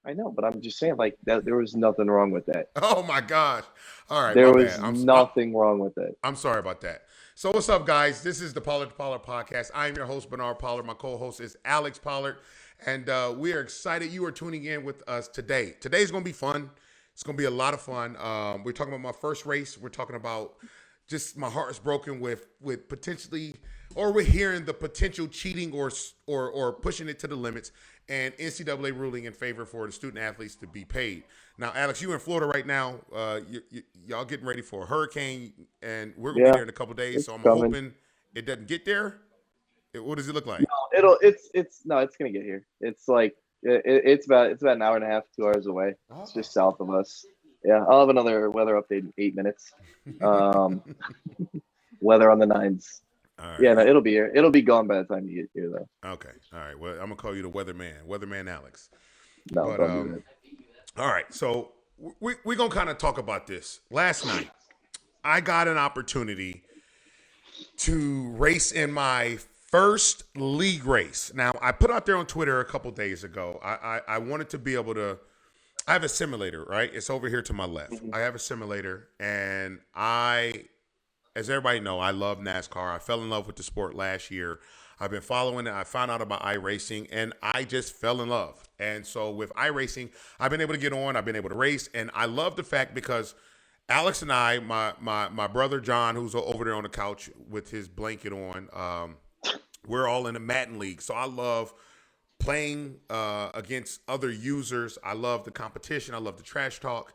I know, but I'm just saying like that. There was nothing wrong with that. Oh my gosh! All right, There my bad. was nothing wrong with it. I'm sorry about that. So what's up, guys? This is the Pollard to Pollard podcast. I'm your host, Bernard Pollard. My co-host is Alex Pollard, and we are excited you are tuning in with us today. Today's going to be fun. It's going to be a lot of fun. We're talking about my first race. We're talking about just my heart is broken with potentially, or we're hearing the potential cheating or pushing it to the limits, and NCAA ruling in favor for the student athletes to be paid. Now, Alex, you in Florida right now. Y'all getting ready for a hurricane, and we're gonna be Yeah, there in a couple of days. it's So I'm coming. hoping it doesn't get there. What does it look like? No, it's no, it's gonna get here. It's like it's about an hour and a half, 2 hours away. It's Oh. just south of us. Yeah, I'll have another weather update in 8 minutes. Um, weather on the nines. All right. Yeah, no, it'll be here. It'll be gone by the time you get here, though. Okay. All right. Well, I'm gonna call you the weatherman Alex. No, But don't do that. all right. So we're gonna kind of talk about this. Last night, I got an opportunity to race in my first league race. Now, I put out there on Twitter a couple days ago. I wanted to be able to. I have a simulator, right? It's over here to my left. Mhm. I have a simulator, and as everybody know, I love NASCAR. I fell in love with the sport last year. I've been following it. I found out about iRacing, and I just fell in love. And so with iRacing, I've been able to get on. I've been able to race, and I love the fact because Alex and I, my brother John, who's over there on the couch with his blanket on, we're all in a Madden league. So I love playing against other users. I love the competition. I love the trash talk.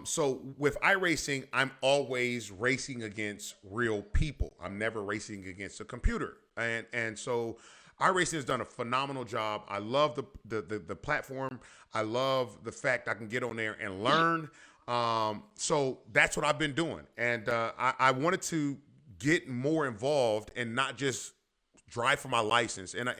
So with iRacing, I'm always racing against real people. I'm never racing against a computer. And so iRacing has done a phenomenal job. I love the platform. I love the fact I can get on there and learn. So that's what I've been doing. And I wanted to get more involved and not just drive for my license. And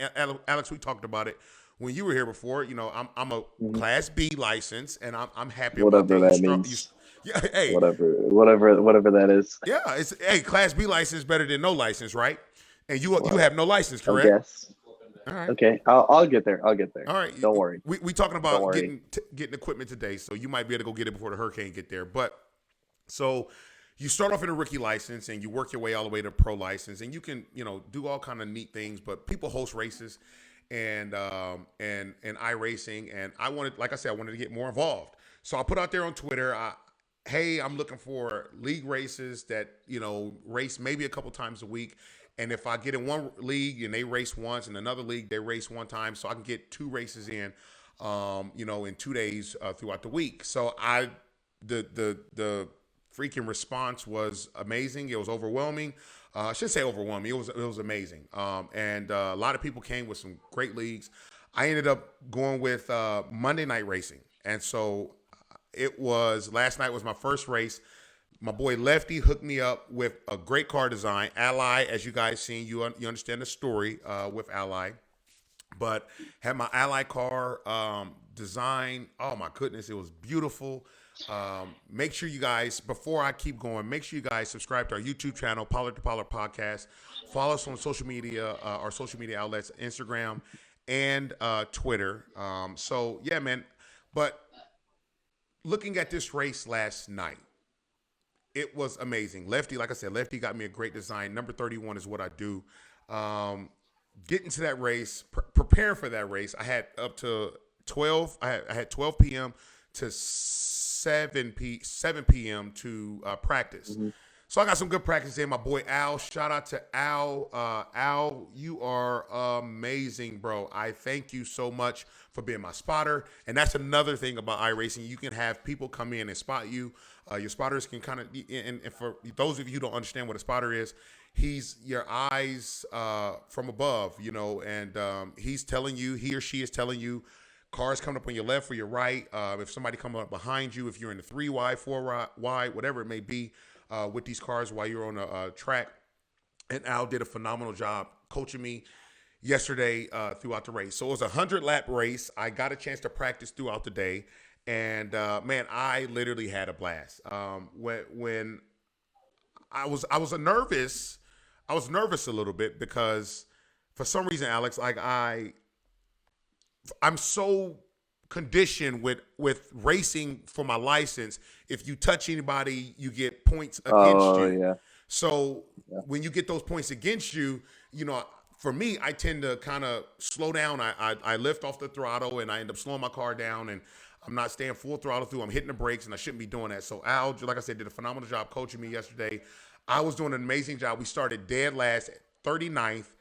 Alex, we talked about it when you were here before. You know, I'm a Mhm. Class B license, and I'm happy about Whatever that. that means. Yeah, hey, Whatever that is. yeah, it's Class B license is better than no license, right? And you Well, have no license, I correct? guess. All right, Okay, I'll get there. I'll get there. all right. Don't worry. We talking Don't about worry. getting equipment today, so you might be able to go get it before the hurricane get there. But so you start off in a rookie license and you work your way all the way to pro license, and you can do all kind of neat things. But people host races and iRacing, and I wanted, like I said, I wanted to get more involved. So I put out there on Twitter, hey, I'm looking for league races that race maybe a couple times a week. And if I get in one league and they race once, and another league they race one time, so I can get two races in 2 days throughout the week. So the freaking response was amazing. It was overwhelming. I should say overwhelming. It was amazing. And a lot of people came with some great leagues. I ended up going with Monday night racing, and so it was last night was my first race. My boy Lefty hooked me up with a great car design. Ally, as you guys seen, you understand the story with Ally. But had my Ally car design. Oh my goodness, it was beautiful. Make sure you guys, before I keep going, make sure you guys subscribe to our YouTube channel, Pollard to Pollard Podcast. Follow us on social media, our social media outlets, Instagram and Twitter. So yeah, man. But looking at this race last night, it was amazing. Lefty, like I said, Lefty got me a great design. Number 31 is what I do. Getting to that race, preparing for that race, I had up to 12. I had 12 p.m. to 7 p.m. to practice. Mhm. So I got some good practice in. My boy Al, shout out to Al. Al, you are amazing, bro. I thank you so much for being my spotter. And that's another thing about iRacing. You can have people come in and spot you. Your spotters can kind of, and for those of you who don't understand what a spotter is, he's your eyes from above, and he's telling you, he or she is telling you, cars coming up on your left or your right. If somebody coming up behind you, if you're in the 3 wide, 4 wide, whatever it may be, with these cars while you're on a track. And Al did a phenomenal job coaching me yesterday throughout the race. So it was a 100-lap race. I got a chance to practice throughout the day. And, man, I literally had a blast. When I was nervous a little bit because for some reason, Alex, like I'm so condition with racing for my license. If you touch anybody, you get points against Oh you. yeah. So Yeah. when you get those points against you, for me, I tend to kind of slow down. I lift off the throttle and I end up slowing my car down, and I'm not staying full throttle through. I'm hitting the brakes, and I shouldn't be doing that. So Al, like I said, did a phenomenal job coaching me yesterday. I was doing an amazing job. We started dead last at 39th,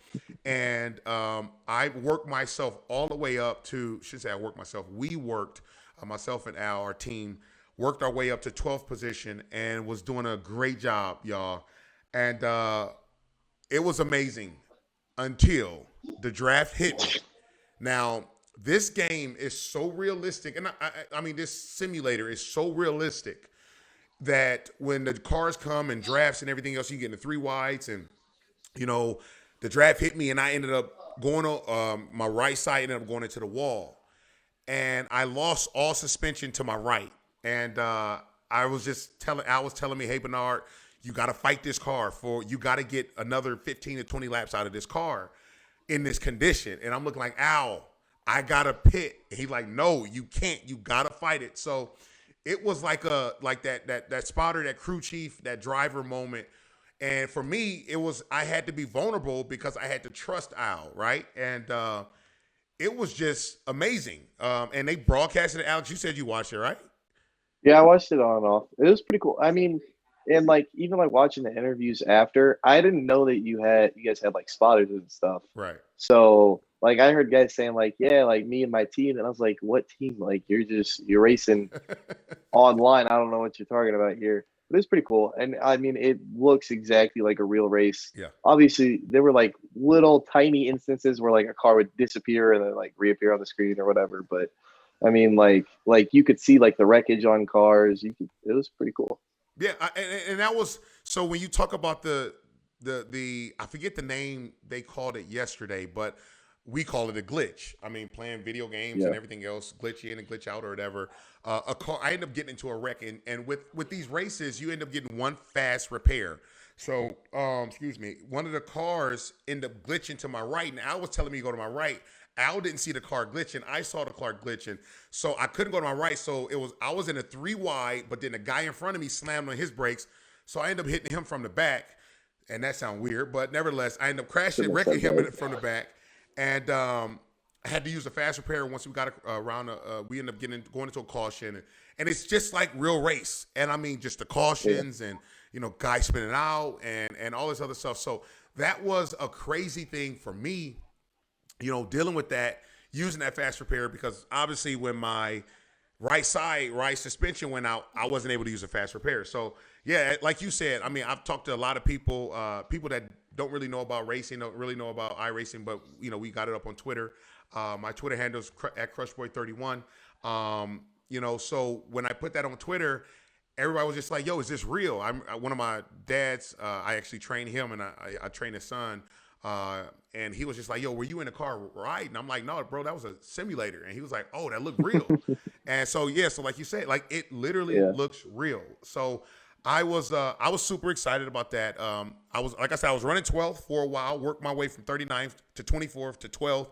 and I worked myself all the way up to, should say I worked myself. We worked, myself and Al, our team, worked our way up to 12th position and was doing a great job, y'all. And it was amazing until the draft hit me. Now, this game is so realistic, and I mean, this simulator is so realistic that when the cars come and drafts and everything else, you get into three wides, and the draft hit me, and I ended up going on my right side, ended up going into the wall, and I lost all suspension to my right, and I was telling me, hey Bernard, you got to fight this car you got to get another 15 to 20 laps out of this car in this condition. And I'm looking like, Al, I got to pit. And he's like, no, you can't. You got to fight it. So it was like that spotter, that crew chief, that driver moment. And for me, I had to be vulnerable because I had to trust Al, right? And it was just amazing. And they broadcasted it. Alex, you said you watched it, right? Yeah, I watched it on and off. It was pretty cool. I mean, and like even like watching the interviews after, I didn't know that you guys had like spotters and stuff. Right. So like I heard guys saying like, yeah, like me and my team, and I was like, what team? Like you're racing online. I don't know what you're talking about here. But it's pretty cool. And I mean, it looks exactly like a real race. Yeah. Obviously, there were like little tiny instances where like a car would disappear and then like reappear on the screen or whatever. But I mean, like you could see like the wreckage on cars. It was pretty cool. Yeah, and that was, so when you talk about the I forget the name they called it yesterday, but we call it a glitch. I mean, playing video games and everything else, glitch in and glitch out or whatever. A car, I end up getting into a wreck, and with these races, you end up getting one fast repair. So, excuse me, one of the cars end up glitching to my right, and Al was telling me to go to my right. Al didn't see the car glitching. I saw the car glitching. So I couldn't go to my right. So I was in a 3 wide, but then the guy in front of me slammed on his brakes. So I ended up hitting him from the back. And that sounds weird, but nevertheless, I ended up crashing, wrecking him from the back. And I had to use a fast repair once we got around. We ended up going into a caution. And it's just like real race. And I mean, just the cautions and, guys spinning out and all this other stuff. So that was a crazy thing for me, dealing with that, using that fast repair, because obviously when my right suspension went out, I wasn't able to use a fast repair. So yeah, like you said, I mean, I've talked to a lot of people that don't really know about racing, don't really know about iRacing, but we got it up on Twitter. My Twitter handle is at CrushBoy31. So when I put that on Twitter, everybody was just like, yo, is this real? One of my dads, I actually trained him, and I trained his son. And he was just like, yo, were you in the car riding? And I'm like, no, bro, that was a simulator. And he was like, oh, that looked real. And so, yeah, so like you said, like it literally looks real. So I was super excited about that. I was running 12th for a while, worked my way from 39th to 24th to 12th.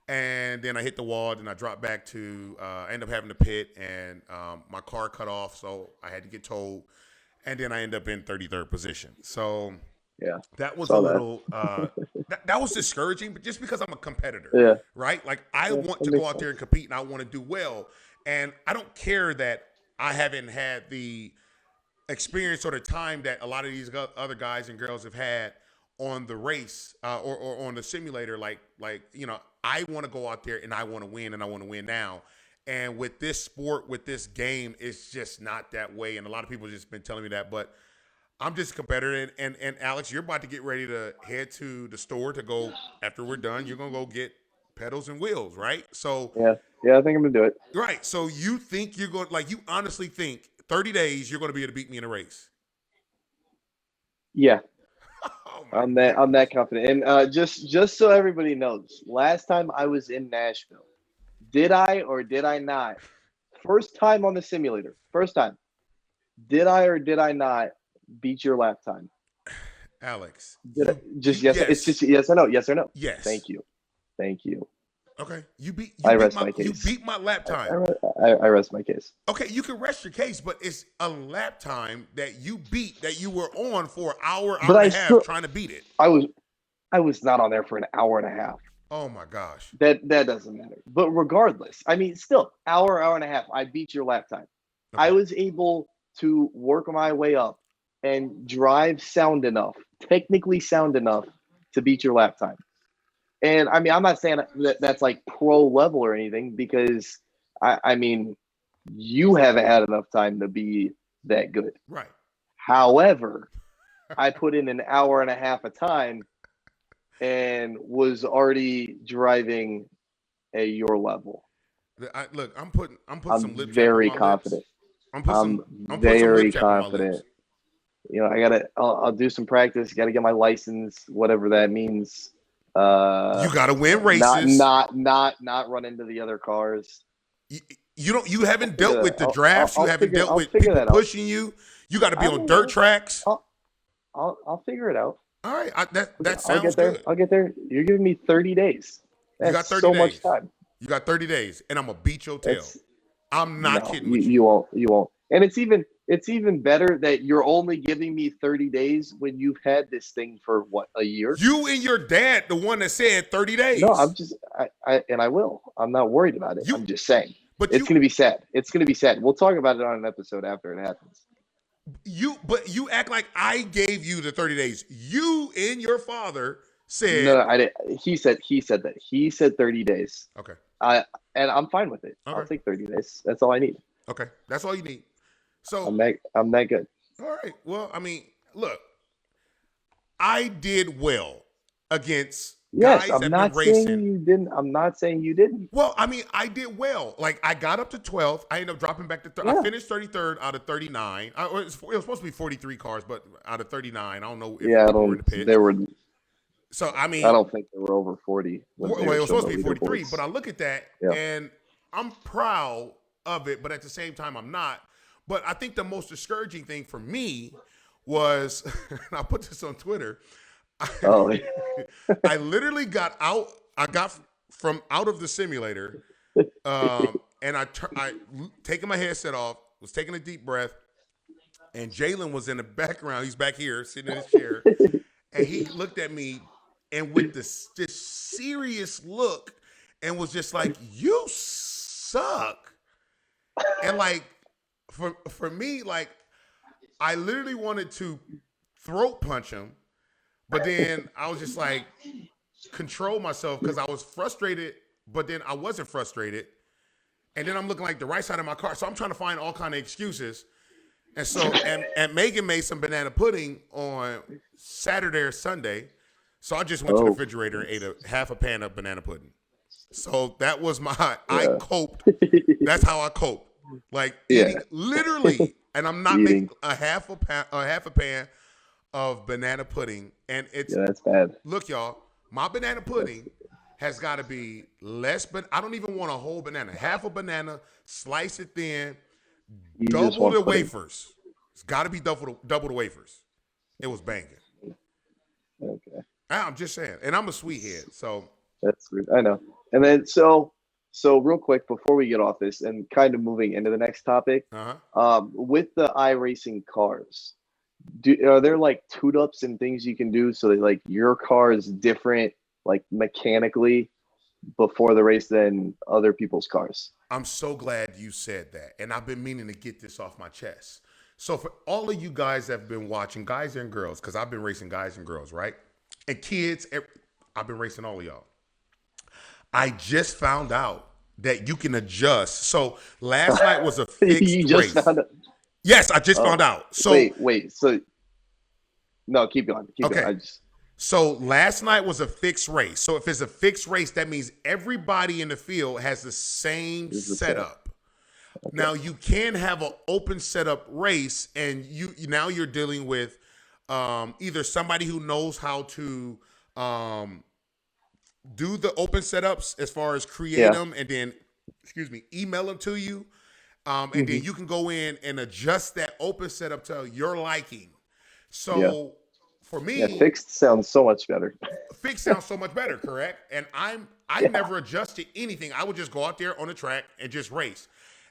And then I hit the wall, and I dropped back to, I ended up having to pit, and my car cut off. So I had to get towed. And then I ended up in 33rd position. So yeah, that was a little that was discouraging, but just because I'm a competitor, right? Like I want to go out there and compete, and I want to do well, and I don't care that I haven't had the experience or the time that a lot of these other guys and girls have had on the race or on the simulator. Like I want to go out there and I want to win, and I want to win now. And with this sport, with this game, it's just not that way. And a lot of people have just been telling me that, but I'm just a competitor, and Alex, you're about to get ready to head to the store to go, after we're done, you're going to go get pedals and wheels, right? So yeah, I think I'm going to do it. Right. So you think you honestly think 30 days you're going to be able to beat me in a race? Yeah. Oh I'm that confident. And just so everybody knows, last time I was in Nashville, did I or did I not? First time on the simulator. First time. Did I or did I not beat your lap time? Alex. Yes. It's just yes or no. Yes or no. Yes. Thank you. Okay, I rest my you case. beat my lap time. I rest my case. Okay, you can rest your case, but it's a lap time that you beat that you were on for an hour, But hour and I a half still, trying to beat it. I was, I was not on there for an hour and a half. Oh my gosh. That doesn't matter. But regardless, I mean, still, hour and a half. I beat your lap time. I Okay. was able to work my way up and drive sound enough, technically sound enough to beat your lap time. And I mean, I'm not saying that that's like pro level or anything because I mean, you haven't had enough time to be that good. Right. However, I put in an hour and a half of time and was already driving at your level. Look, I'm putting I'm some lip chap on very my lips. confident. I'm putting I'm some I'm putting some lip very chap on my confident. lips. You know, I'll do some practice. Got to get my license, whatever that means. You got to You win know, not races. not not not run into the other cars. You, you I'll haven't figure dealt that. with the drafts. You haven't dealt I'll with figure people that out. pushing you. You got to be I on don't dirt know. tracks. I'll figure it out. All right, that I'll sounds get there. good. I'll get there. You're giving me 30 days. You That's got 30 so much days. time. You got 30 days, and I'm gonna beat your tail. That's I'm not no, kidding with you. you won't. You won't. And it's even better that you're only giving me 30 days when you've had this thing for what, a year? You and your dad, the one that said 30 No, I'm days. just I will. I'm not worried about it. You, I'm just saying. but It's gonna be sad. It's gonna be sad. We'll talk about it on an episode after it happens. but you act like I gave you the 30 days. You and your father said, No, I didn't. He said that. He said 30 days. okay, And I'm fine with it. I'll okay, take 30 days. That's all I need. okay. That's all you need. So, I'm that good. all right. Well, I mean, look, I did well against Yes, guys I'm that been not saying racing. you didn't. I'm not saying you didn't. Well, I mean, I did well. Like, I got up to 12th. I ended up dropping back to Yeah. I finished 33rd out of 39. It was supposed to be 43 cars, but out of 39, I don't know if Yeah, I people were in the don't. pits. There were. So, I mean, I don't think there were over 40. When well, they it were was showing supposed to be the 43, leaderboards. but I look at that Yeah. and I'm proud of it, but at the same time, I'm not. But I think the most discouraging thing for me was, and I put this on Twitter, Oh, I literally got out. I got from out of the simulator, and I taking my headset off, was taking a deep breath, and Jalen was in the background. He's back here sitting in his chair, and he looked at me and with this serious look, and was just like, "You suck," and like for me, like I literally wanted to throat punch him. But then I was just like, control myself because I was frustrated, but then I wasn't frustrated. And then I'm looking like the right side of my car. So I'm trying to find all kind of excuses. And so, and Megan made some banana pudding on Saturday or Sunday. So I just went to the refrigerator and ate half a pan of banana pudding. So that was I coped. That's how I coped. Like eating literally, and I'm not making a half a pan of banana pudding, and it's that's bad. Look, y'all, my banana pudding has got to be less, but I don't even want a whole banana. Half a banana, slice it thin, double the wafers. It's got to be double the wafers. It was banging. Okay, I'm just saying, and I'm a sweet head, so that's weird. I know. And then so real quick before we get off this and kind of moving into the next topic, with the iRacing cars. Are there like tune-ups and things you can do so that like your car is different like mechanically before the race than other people's cars? I'm so glad you said that, and I've been meaning to get this off my chest. So for all of you guys that have been watching, guys and girls, because I've been racing guys and girls, right? And kids, I've been racing all of y'all. I just found out that you can adjust. So last night was a fixed race. Found out? Yes, I just found out. So wait. So no, keep going. Keep going. So last night was a fixed race. So if it's a fixed race, that means everybody in the field has the same setup. Okay. Now you can have an open setup race, and you're dealing with either somebody who knows how to do the open setups as far as create them and then, email them to you. And then you can go in and adjust that open setup to your liking. So for me, fixed sounds so much better. Fixed sounds so much better, correct? And I Yeah. never adjusted anything. I would just go out there on the track and just race.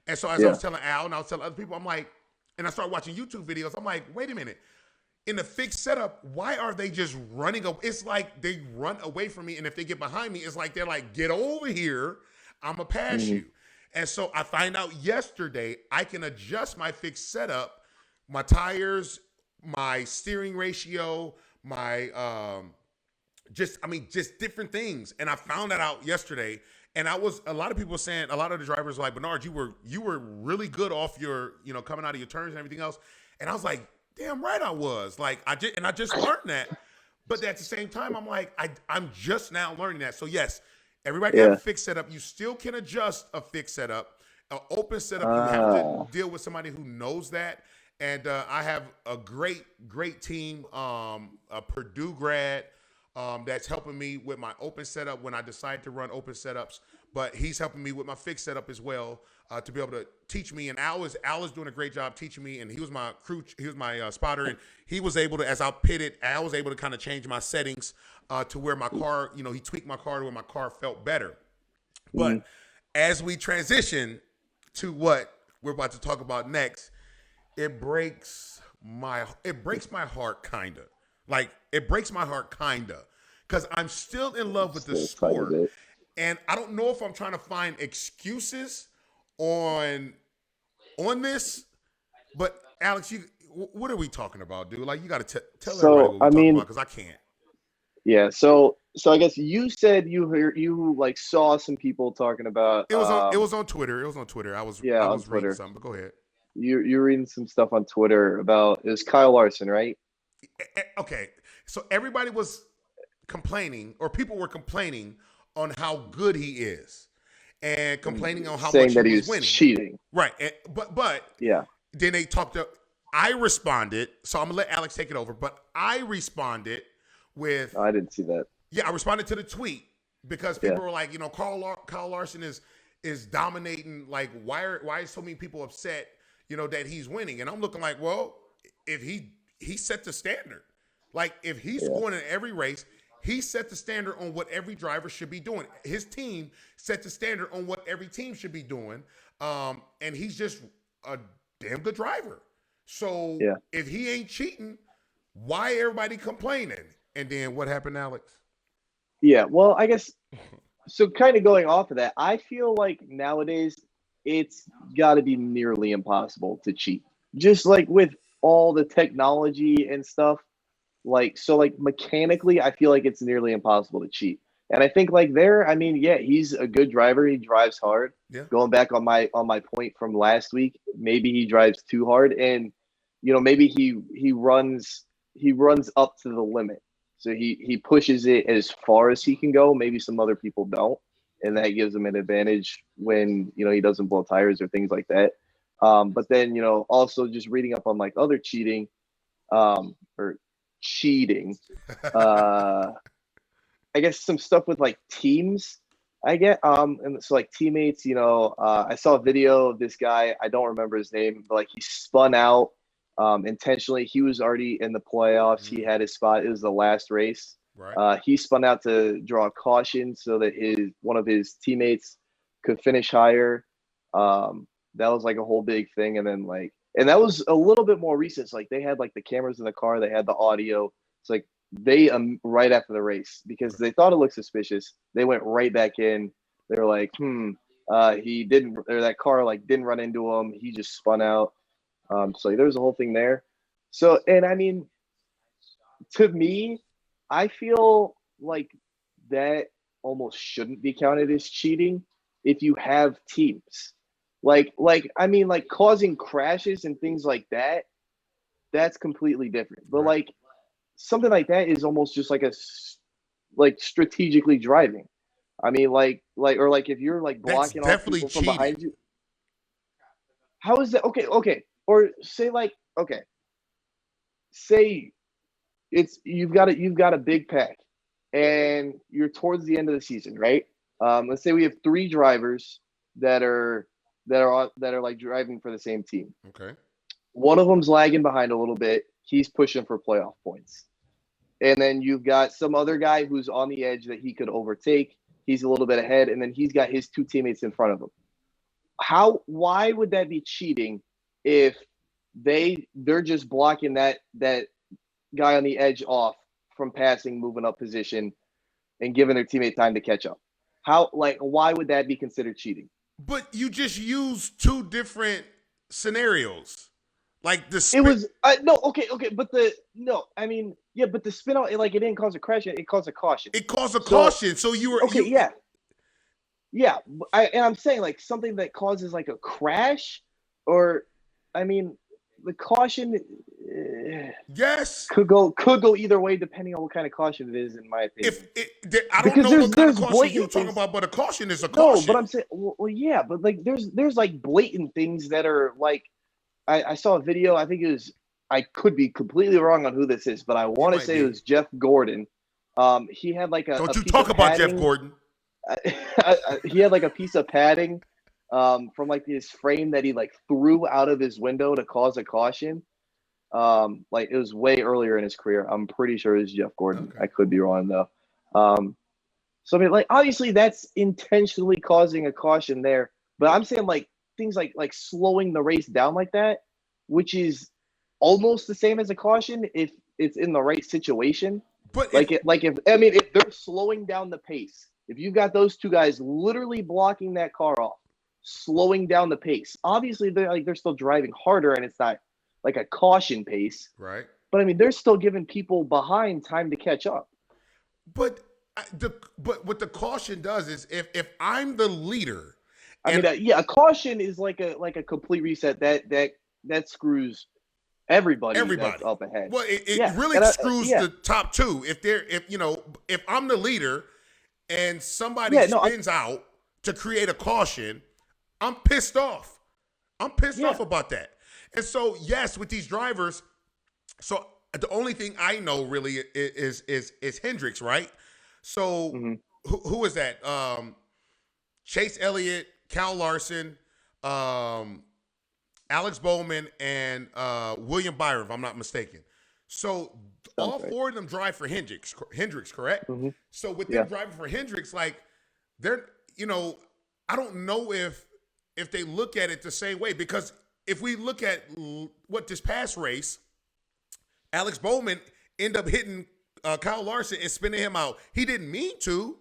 And so as I Yeah. was telling Al and I was telling other people, I'm like, and I started watching YouTube videos. I'm like, wait a minute. In the fixed setup, why are they just running? It's like they run away from me. And if they get behind me, it's like they're like, get over here. I'm going to pass Hmm. you. And so I find out yesterday I can adjust my fixed setup, my tires, my steering ratio, my just different things. And I found that out yesterday. And a lot of people saying, a lot of the drivers were like, Bernard, you were really good off your, coming out of your turns and everything else. And I was like, damn right I was. Like I just learned that. But at the same time, I'm like, I'm just now learning that. So yes, everybody can have Yeah. a fixed setup. You still can adjust a fixed setup. An open setup, you have to Ah. deal with somebody who knows that. And I have a great team, a Purdue grad, that's helping me with my open setup when I decide to run open setups. But he's helping me with my fixed setup as well, to be able to teach me. And Al is doing a great job teaching me. And he was my spotter, and he was able to, as I pitted, Al was able to kind of change my settings to where my car, he tweaked my car to where my car felt better. Mhm. But as we transition to what we're about to talk about next, it breaks my heart kinda. Like it breaks my heart kinda. Because I'm still in love with the Still a tiny sport. bit. And I don't know if I'm trying to find excuses on this, but Alex, what are we talking about, dude? Like you gotta tell everybody So what we're I talking mean, about, because I can't. yeah. So I guess you said you like saw some people talking about It was on Twitter. It was on Twitter. yeah, I on was reading Twitter. something, but go ahead. You're reading some stuff on Twitter about it was Kyle Larson, right? Okay. So everybody was complaining, or people were complaining on how good he is, and complaining on how Saying much he that he was was winning. cheating. Right. But Yeah. then they talked to. I responded, so I'm gonna let Alex take it over. But I responded with, I didn't see that. yeah, I responded to the tweet because Yeah. people were like, Kyle Larson is dominating. Like, why is so many people upset? That he's winning, and I'm looking like, well, if he set the standard. Like if he's Yeah. scoring in every race, he set the standard on what every driver should be doing. His team set the standard on what every team should be doing. And he's just a damn good driver. So Yeah. if he ain't cheating, why everybody complaining? And then what happened, Alex? Yeah. Well, I guess so. Kind of going off of that, I feel like nowadays it's got to be nearly impossible to cheat. Just like with all the technology and stuff. Like mechanically, I feel like it's nearly impossible to cheat. And I think like I mean, yeah, he's a good driver. He drives hard. Yeah. Going back on my point from last week, maybe he drives too hard, and maybe he runs up to the limit. So he pushes it as far as he can go. Maybe some other people don't, and that gives him an advantage when he doesn't blow tires or things like that. But then also just reading up on like other cheating, or cheating. Uh, I guess some stuff with like teams. I get and so like teammates. I saw a video of this guy. I don't remember his name, but like he spun out intentionally. He was already in the playoffs. He had his spot. It was the last race. Right. He spun out to draw a caution so that one of his teammates could finish higher. That was like a whole big thing, and then and that was a little bit more recent. It's like they had like the cameras in the car, they had the audio. It's like they right after the race, because they thought it looked suspicious, they went right back in. They were like, he didn't, or that car like didn't run into him. He just spun out. So there's a whole thing there. So, and I mean, to me, I feel like that almost shouldn't be counted as cheating if you have teams. I mean, like causing crashes and things like that, that's completely different. But Right. like something like that is almost just like strategically driving. I mean, or like if you're like That's blocking off definitely people from cheating. behind you, how is that? Okay. Or say like, okay, say you've got a big pack, and you're towards the end of the season, right? Let's say we have three drivers that are like driving for the same team. Okay. One of them's lagging behind a little bit. He's pushing for playoff points. And then you've got some other guy who's on the edge that he could overtake. He's a little bit ahead, and then he's got his two teammates in front of him. Why would that be cheating if they're just blocking that guy on the edge off from passing, moving up position, and giving their teammate time to catch up? Why would that be considered cheating? But you just used two different scenarios. Like the it was no, okay, but but the spin out, it didn't cause a crash, it caused a caution. It caused a caution, so you were okay, yeah. I'm saying like something that causes like a crash, or the caution. Yes, could go either way depending on what kind of caution it is, in my opinion. I don't know what kind of caution you're talking about, but a caution is a caution. No, but I'm saying, yeah, but like there's like blatant things that are like, I saw a video. I think it was, I could be completely wrong on who this is, but I want to say it was Jeff Gordon. He had like don't you talk about Jeff Gordon? He had like a piece of padding from like his frame that he like threw out of his window to cause a caution. Like it was way earlier in his career. I'm pretty sure it was Jeff Gordon. Okay. I could be wrong though. So like obviously that's intentionally causing a caution there, but I'm saying like things like slowing the race down like that, which is almost the same as a caution if it's in the right situation. But if they're slowing down the pace, if you've got those two guys literally blocking that car off, slowing down the pace, obviously they're still driving harder and it's not like a caution pace, right? But they're still giving people behind time to catch up. But what the caution does is if I'm the leader, a caution is like a complete reset that screws everybody that's up ahead. Well, it really screws the top two. If I'm the leader and somebody spins out to create a caution, I'm pissed off. I'm pissed off about that. And so, yes, with these drivers, so the only thing I know really is Hendricks, right? So who is that? Chase Elliott, Cal Larson, Alex Bowman, and William Byron, if I'm not mistaken. So all four of them drive for Hendricks, correct? Mm-hmm. So with them driving for Hendricks, like they're, I don't know if they look at it the same way, because if we look at what this past race, Alex Bowman ended up hitting Kyle Larson and spinning him out. He didn't mean to,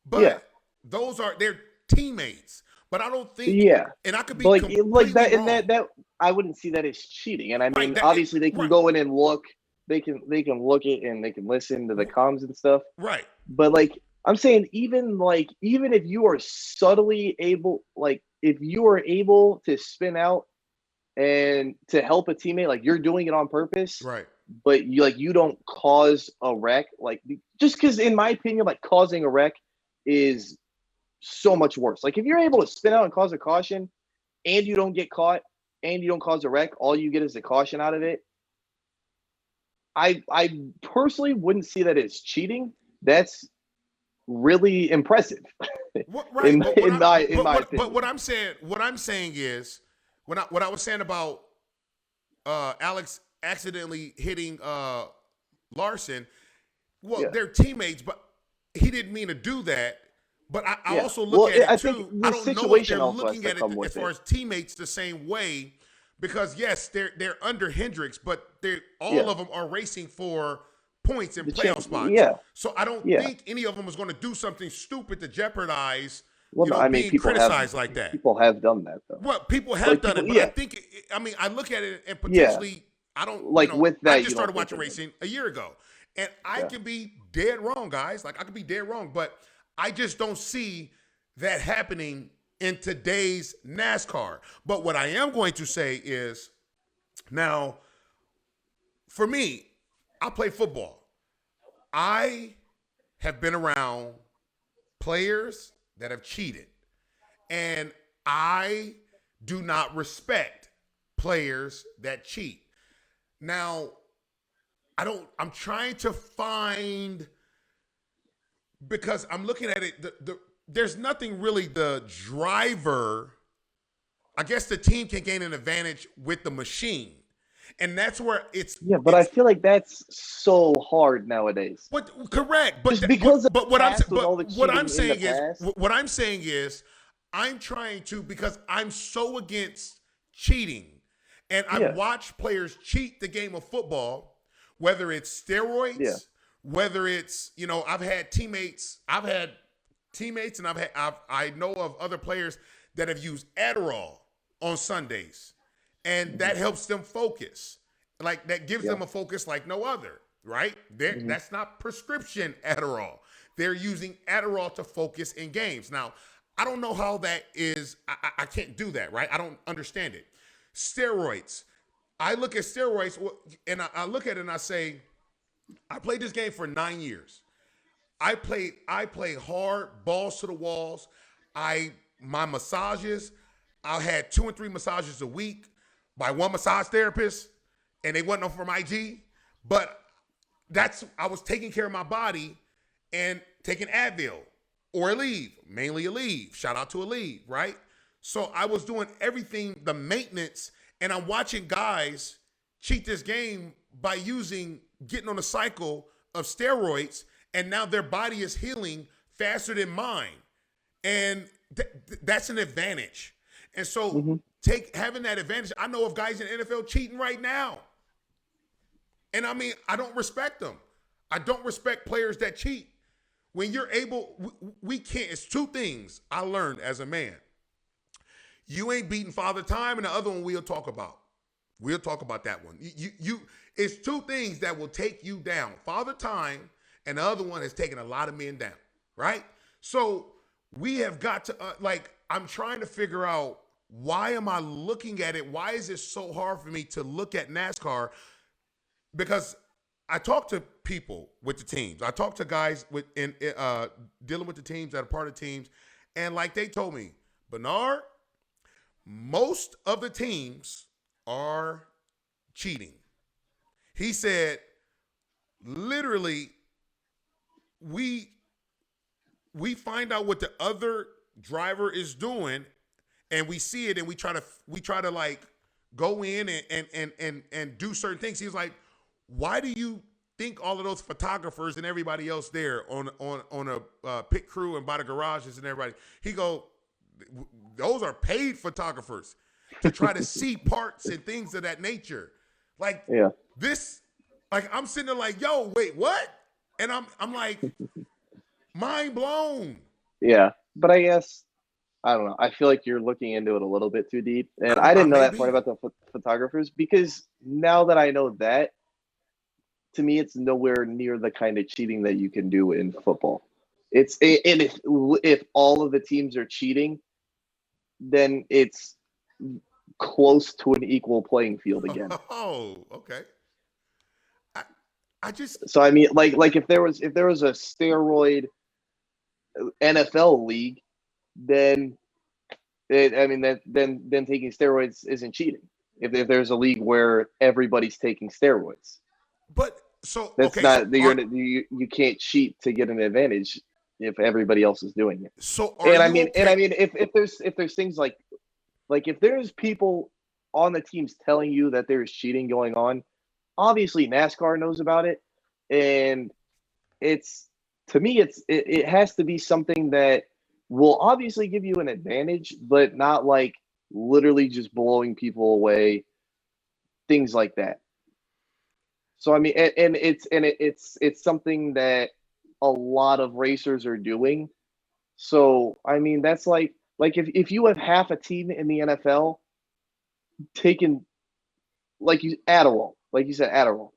but those are their teammates. But I don't think, and I could be like that, wrong. And that I wouldn't see that as cheating. And obviously they can go in and look, they can look it and they can listen to the comms and stuff. Right. But like I'm saying, even if you are subtly able, like if you are able to spin out and to help a teammate, like you're doing it on purpose, right? But you don't cause a wreck, like just because, in my opinion, like causing a wreck is so much worse. Like if you're able to spin out and cause a caution, and you don't get caught, and you don't cause a wreck, all you get is a caution out of it. I personally wouldn't see that as cheating. That's really impressive. In my opinion. But what I'm saying is, what I was saying about Alex accidentally hitting Larson, they're teammates, but he didn't mean to do that. But I also look at it too. I don't know if they're looking at it as far as teammates the same way, because yes, they're under Hendricks, but all of them are racing for points and playoff spots. Yeah. So I don't think any of them is going to do something stupid to jeopardize. Being people criticized like that. People have done that, though. Well, people have done it, but I think, I look at it and potentially, I don't with that. I just started watching racing a year ago, and I can be dead wrong, guys. Like I could be dead wrong, but I just don't see that happening in today's NASCAR. But what I am going to say is, now, for me, I play football. I have been around players that have cheated, and I do not respect players that cheat. Now, I'm trying to find, because I'm looking at it, there's nothing really the driver, I guess the team can gain an advantage with the machine. And that's where it's Yeah, but I feel like that's so hard nowadays. correct. But Just because of but the past with all the what I'm cheating in the saying is past. I'm trying to, because I'm so against cheating, and I've Yeah, watched players cheat the game of football, whether it's yeah, steroids, whether it's, I've had teammates, and I know of other players that have used Adderall on Sundays, and hmm that helps them focus. Like, that gives yeah, them a focus like no other, right? hmm That's not prescription Adderall. They're using Adderall to focus in games. Now, I don't know how that is. I can't do that, right? I don't understand it. Steroids. I look at steroids, and I look at it and I say, I played this game for 9 years. I played hard, balls to the walls. My massages, I had 2 and 3 massages a week by one massage therapist, and they wasn't from IG. But I was taking care of my body and taking Advil or Aleve, mainly Aleve. Shout out to Aleve, right? So I was doing everything, the maintenance, and I'm watching guys cheat this game by getting on a cycle of steroids, and now their body is healing faster than mine, and that's an advantage. And so hmm having that advantage, I know of guys in the NFL cheating right now, and I mean, I don't respect them. I don't respect players that cheat. When you're able, we can't. It's two things I learned as a man. You ain't beating Father Time, and the other one we'll talk about. We'll talk about that one. It's two things that will take you down. Father Time, and the other one has taken a lot of men down, right? So we have got to, I'm trying to figure out, why am I looking at it? Why is it so hard for me to look at NASCAR? Because I talk to people with the teams. I talk to guys dealing with the teams that are part of teams, and like they told me, Bernard, most of the teams are cheating. He said, literally, we find out what the other driver is doing, and we see it, and we try to like go in and do certain things. He's like, why do you think all of those photographers and everybody else there on a pit crew and by the garages and everybody? He go, those are paid photographers to try to see parts and things of that nature. Like yeah, this, like I'm sitting there like, yo, wait, what? And I'm like, mind blown. yeah. But I guess I don't know. I feel like you're looking into it a little bit too deep, and I I didn't know may that part be. about the photographers, because now that I know that, to me, it's nowhere near the kind of cheating that you can do in football. And if all of the teams are cheating, then it's close to an equal playing field again. Oh, okay. I, I just, So I mean, like if there was a steroid NFL league, then I mean that then taking steroids isn't cheating. If there's a league where everybody's taking steroids, but so, that's okay. not you can't cheat to get an advantage if everybody else is doing it. So are you And okay? I mean if there's things like if there's people on the teams telling you that there's cheating going on, obviously NASCAR knows about it, and it's to me it has to be something that will obviously give you an advantage, but not like literally just blowing people away, things like that. So I mean, it's something that a lot of racers are doing. So I mean, that's like if you have half a team in the NFL taking like you said Adderall,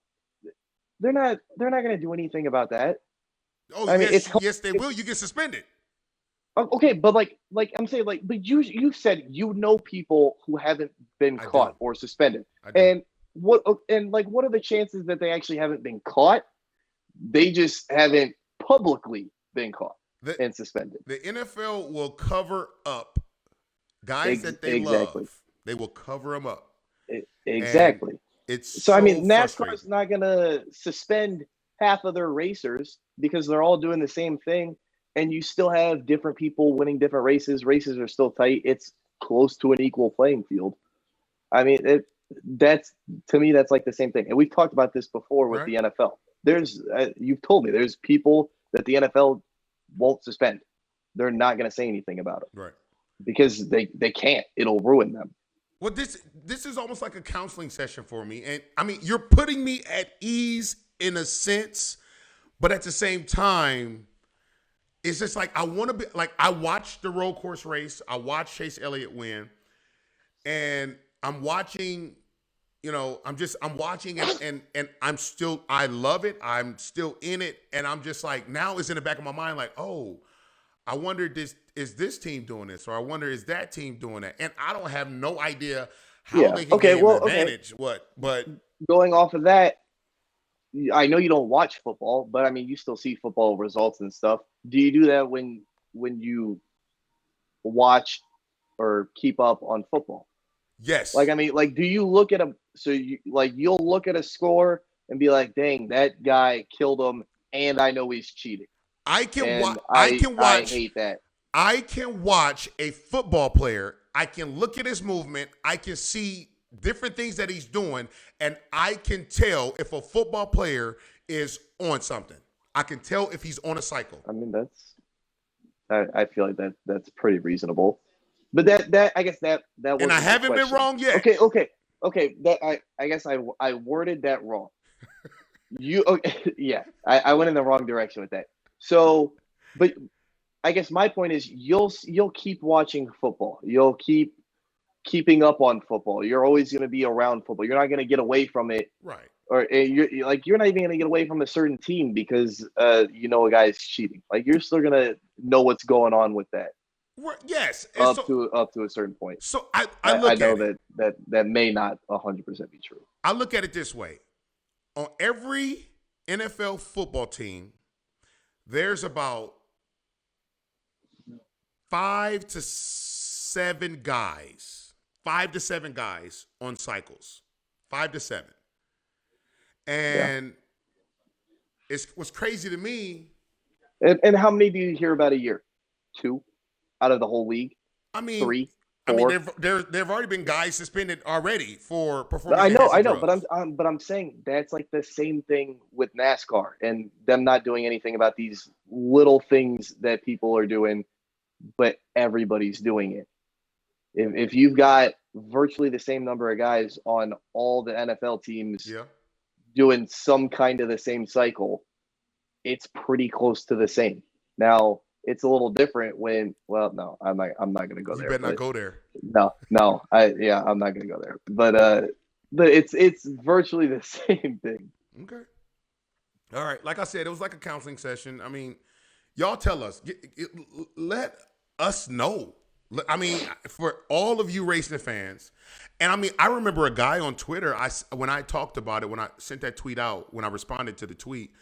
they're not going to do anything about that. Oh, I mean, yes, yes, they will. You get suspended. okay, but like I'm saying, but you said people who haven't been I caught do. or suspended, I do. and what are the chances that they actually haven't been caught? They just haven't publicly been caught The and suspended. the NFL will cover up guys that they love. Exactly. They will cover them up, and Exactly. it's So I so mean, NASCAR is frustrating. not going to suspend half of their racers because they're all doing the same thing, and you still have different people winning different races. Races are still tight. It's close to an equal playing field. I mean, that's to me that's like the same thing. And we've talked about this before with Right. the NFL. There's you've told me there's people that the NFL won't suspend. They're not going to say anything about it Right. because they can't. It'll ruin them. Well, this is almost like a counseling session for me. And I mean, you're putting me at ease in a sense, but at the same time, it's just like I want to be like I watched the road course race. I watched Chase Elliott win, and I'm watching. I'm watching and I love it. I'm still in it, and I'm just like now it's in the back of my mind like, oh, I wonder is this team doing this, or I wonder is that team doing that, and I don't have no idea how Yeah. they can Okay. gain an Well. Okay. advantage. But Going off of that, I know you don't watch football, but I mean, you still see football results and stuff. Do you do that when you watch or keep up on football? yes, Like, I mean, like, do you look at a so you like you'll look at a score and be like, dang, that guy killed him, and I know he's cheating, I can watch. and I can I watch. hate that. I can watch a football player. I can look at his movement. I can see different things that he's doing, and I can tell if a football player is on something. I can tell if he's on a cycle. I mean, I feel like that's pretty reasonable. But that I guess that And I wasn't the haven't been question. wrong yet. Okay. That I guess I worded that wrong. You okay? Yeah, I went in the wrong direction with that. So, but I guess my point is you'll keep watching football. You'll keep keeping up on football. You're always going to be around football. You're not going to get away from it, Right. or you're not even going to get away from a certain team because you know a guy's cheating. Like you're still going to know what's going on with that Yes. And up to a certain point. so I I look know at it. that may not 100% be true. I look at it this way. On every NFL football team, there's about 5 to 7 guys on cycles, 5 to 7. Yeah. And it's what's crazy to me. And how many do you hear about a year? 2 out of the whole league? I mean, 3, I mean, 4? there've already been guys suspended already for performance enhancing I know, drugs. but I'm saying that's like the same thing with NASCAR and them not doing anything about these little things that people are doing, but everybody's doing it. If you've got virtually the same number of guys on all the NFL teams Yeah. doing some kind of the same cycle, it's pretty close to the same. Now, it's a little different when no, I'm not going to go You there. better not go there. No, I'm not going to go there. But it's virtually the same thing. Okay. All right. Like I said, it was like a counseling session. I mean, y'all tell us. Let us know. I mean, for all of you racing fans, and I mean, I remember a guy on Twitter. When I talked about it, when I sent that tweet out, when I responded to the tweet,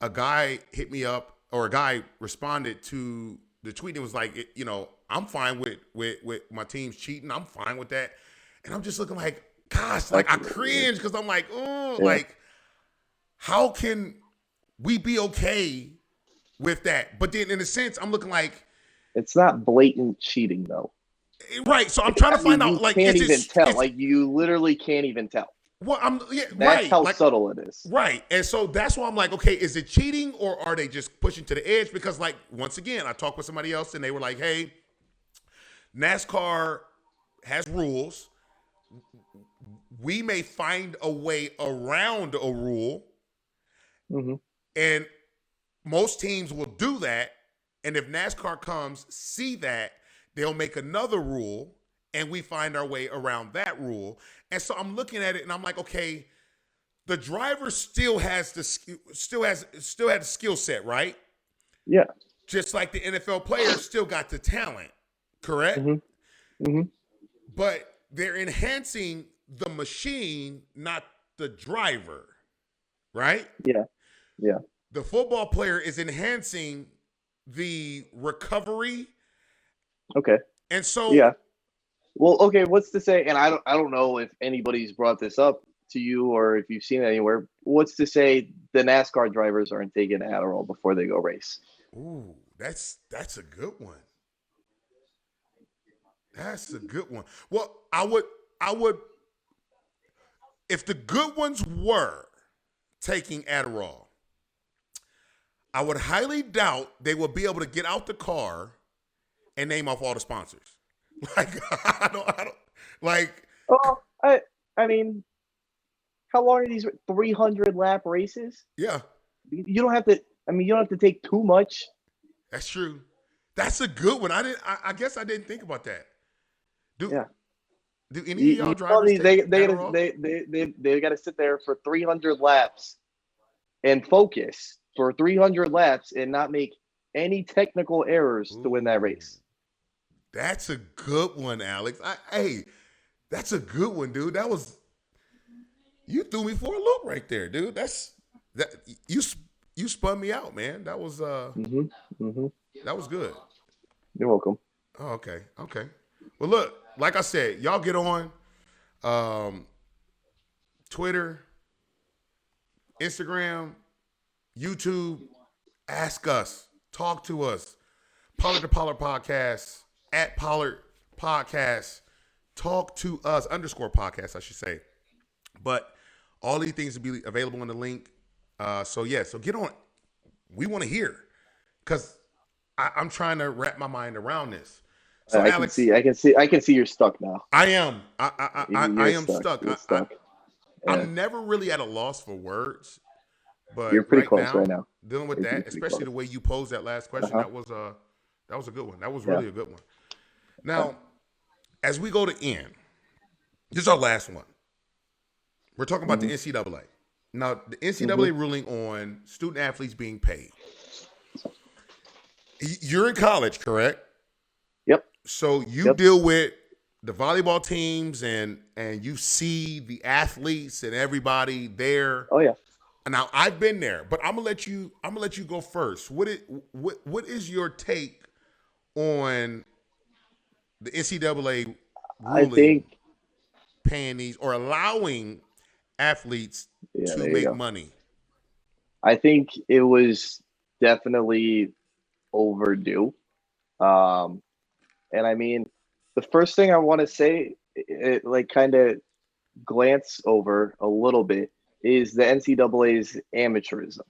a guy hit me up, or a guy responded to the tweet and was like, I'm fine with my team's cheating. I'm fine with that, and I'm just looking like, gosh, like I cringe because I'm like, oh, like how can we be okay with that? But then in a sense, I'm looking like. It's not blatant cheating though. Right. So I'm trying to find You out, like, can't is even this, tell. is, Like you literally can't even tell. well, That's right. how Like, subtle it is. right. And so that's why I'm like, okay, is it cheating or are they just pushing to the edge? Because, like, once again, I talked with somebody else and they were like, hey, NASCAR has rules. We may find a way around a rule. Mm-hmm. And most teams will do that. And if NASCAR comes, see that, they'll make another rule and we find our way around that rule. And so I'm looking at it and I'm like, okay, the driver still has the skill set, right? Yeah. Just like the NFL players still got the talent, correct? Mm-hmm. Mm-hmm. But they're enhancing the machine, not the driver, right? Yeah. Yeah. The football player is enhancing the recovery. Okay. And so, Yeah. Well, okay. What's to say? And I don't know if anybody's brought this up to you or if you've seen it anywhere. What's to say the NASCAR drivers aren't taking Adderall before they go race? ooh, that's a good one. That's a good one. Well, I would if the good ones were taking Adderall, I would highly doubt they would be able to get out the car and name off all the sponsors. Like I don't like. Oh, I mean, how long are these 300 lap races? Yeah, You don't have to. I mean, you don't have to take too much. that's true. That's a good one. I guess I didn't think about that. Do Yeah. do any of y'all You know, drivers take they Adderall? they got to sit there for 300 laps and focus for 300 laps and not make any technical errors to win that Ooh, race. that's a good one, Alex. Hey, that's a good one, dude. You threw me for a loop right there, dude. That you spun me out, man. Mm-hmm. Mm-hmm. That was good. You're welcome. Oh, okay. Okay. Well, look, like I said, y'all get on Twitter, Instagram, YouTube. Ask us. Talk to us. Pollard to Pollard Podcast, at Pollard Podcast. Talk to us, _ podcast, I should say. But all these things will be available in the link. So get on. We want to hear because I'm trying to wrap my mind around this. So I Alex, I can see you're stuck now. I am. I You're am stuck. You're stuck. Yeah. I'm never really at a loss for words, but You're pretty right close right now, now. dealing with You're that, pretty especially close. the way you posed that last question, Uh-huh. that was a good one. That was Yeah. really a good one. Now, as we go to end, this is our last one. We're talking about the NCAA. Now, the NCAA ruling on student athletes being paid. You're in college, correct? Yep. So you deal with the volleyball teams and you see the athletes and everybody there. Oh yeah. Now I've been there, but I'm gonna let you go first. What is your take on the NCAA I ruling think. paying these or allowing athletes Yeah. to There you make go. money? I think it was definitely overdue. And I mean, the first thing I want to say, like kind of glance over a little bit, is the NCAA's amateurism.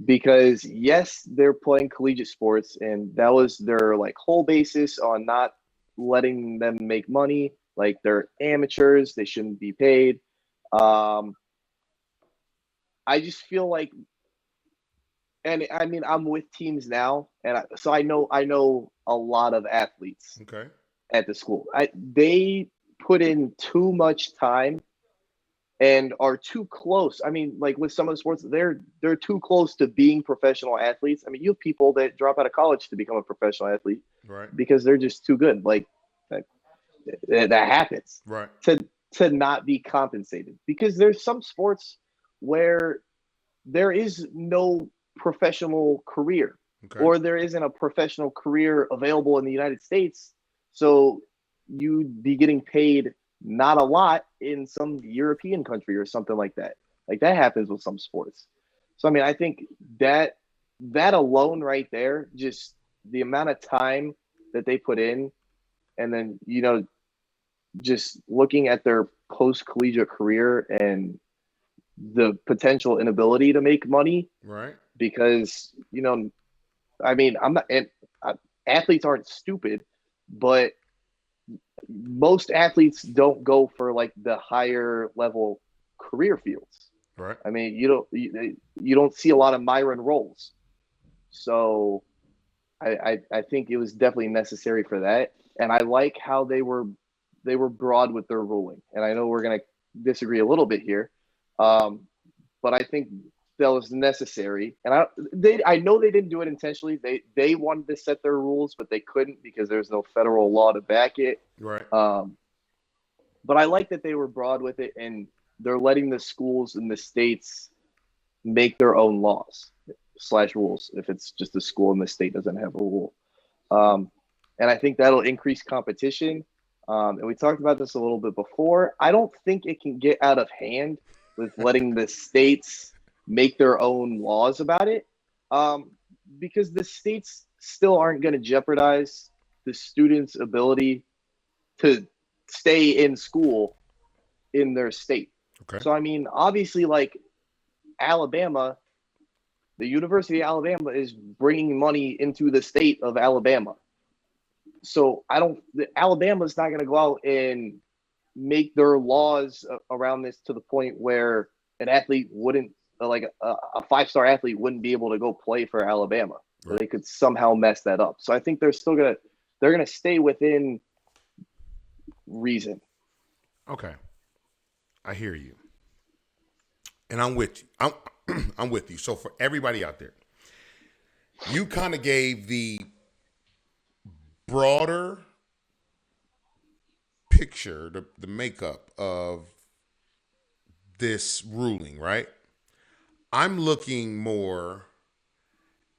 Because yes, they're playing collegiate sports, and that was their like whole basis on not letting them make money. Like they're amateurs, they shouldn't be paid. Um, I just feel like, and I mean, I'm with teams now, and so I know a lot of athletes Okay. at the school. They put in too much time and are too close. I mean, like with some of the sports, they're too close to being professional athletes. I mean, you have people that drop out of college to become a professional athlete Right. because they're just too good. Like that happens Right. to not be compensated because there's some sports where there is no professional career Okay. or there isn't a professional career available in the United States. So you'd be getting paid not a lot in some European country or something like that. Like that happens with some sports. So I mean, I think that alone right there, just the amount of time that they put in, and then just looking at their post collegiate career and the potential inability to make money Right. because I mean, I'm not, and athletes aren't stupid, but most athletes don't go for like the higher level career fields. Right. I mean, you don't see a lot of Myron roles. So I think it was definitely necessary for that. And I like how they were broad with their ruling. And I know we're going to disagree a little bit here. But I think that was necessary. And I know they didn't do it intentionally. They wanted to set their rules, but they couldn't because there's no federal law to back it. Right. But I like that they were broad with it, and they're letting the schools in the states make their own laws / rules if it's just a school and the state doesn't have a rule. And I think that'll increase competition. And we talked about this a little bit before. I don't think it can get out of hand with letting the states make their own laws about it, because the states still aren't going to jeopardize the students' ability to stay in school in their state. Okay. So I mean, obviously, like Alabama, the University of Alabama is bringing money into the state of Alabama. So Alabama's not going to go out and make their laws around this to the point where an athlete wouldn't, like a 5-star athlete wouldn't be able to go play for Alabama. Right. They could somehow mess that up. So I think they're gonna stay within reason. Okay. I hear you. And I'm with you. I'm with you. So for everybody out there, you kind of gave the broader picture, the makeup of this ruling, right? I'm looking more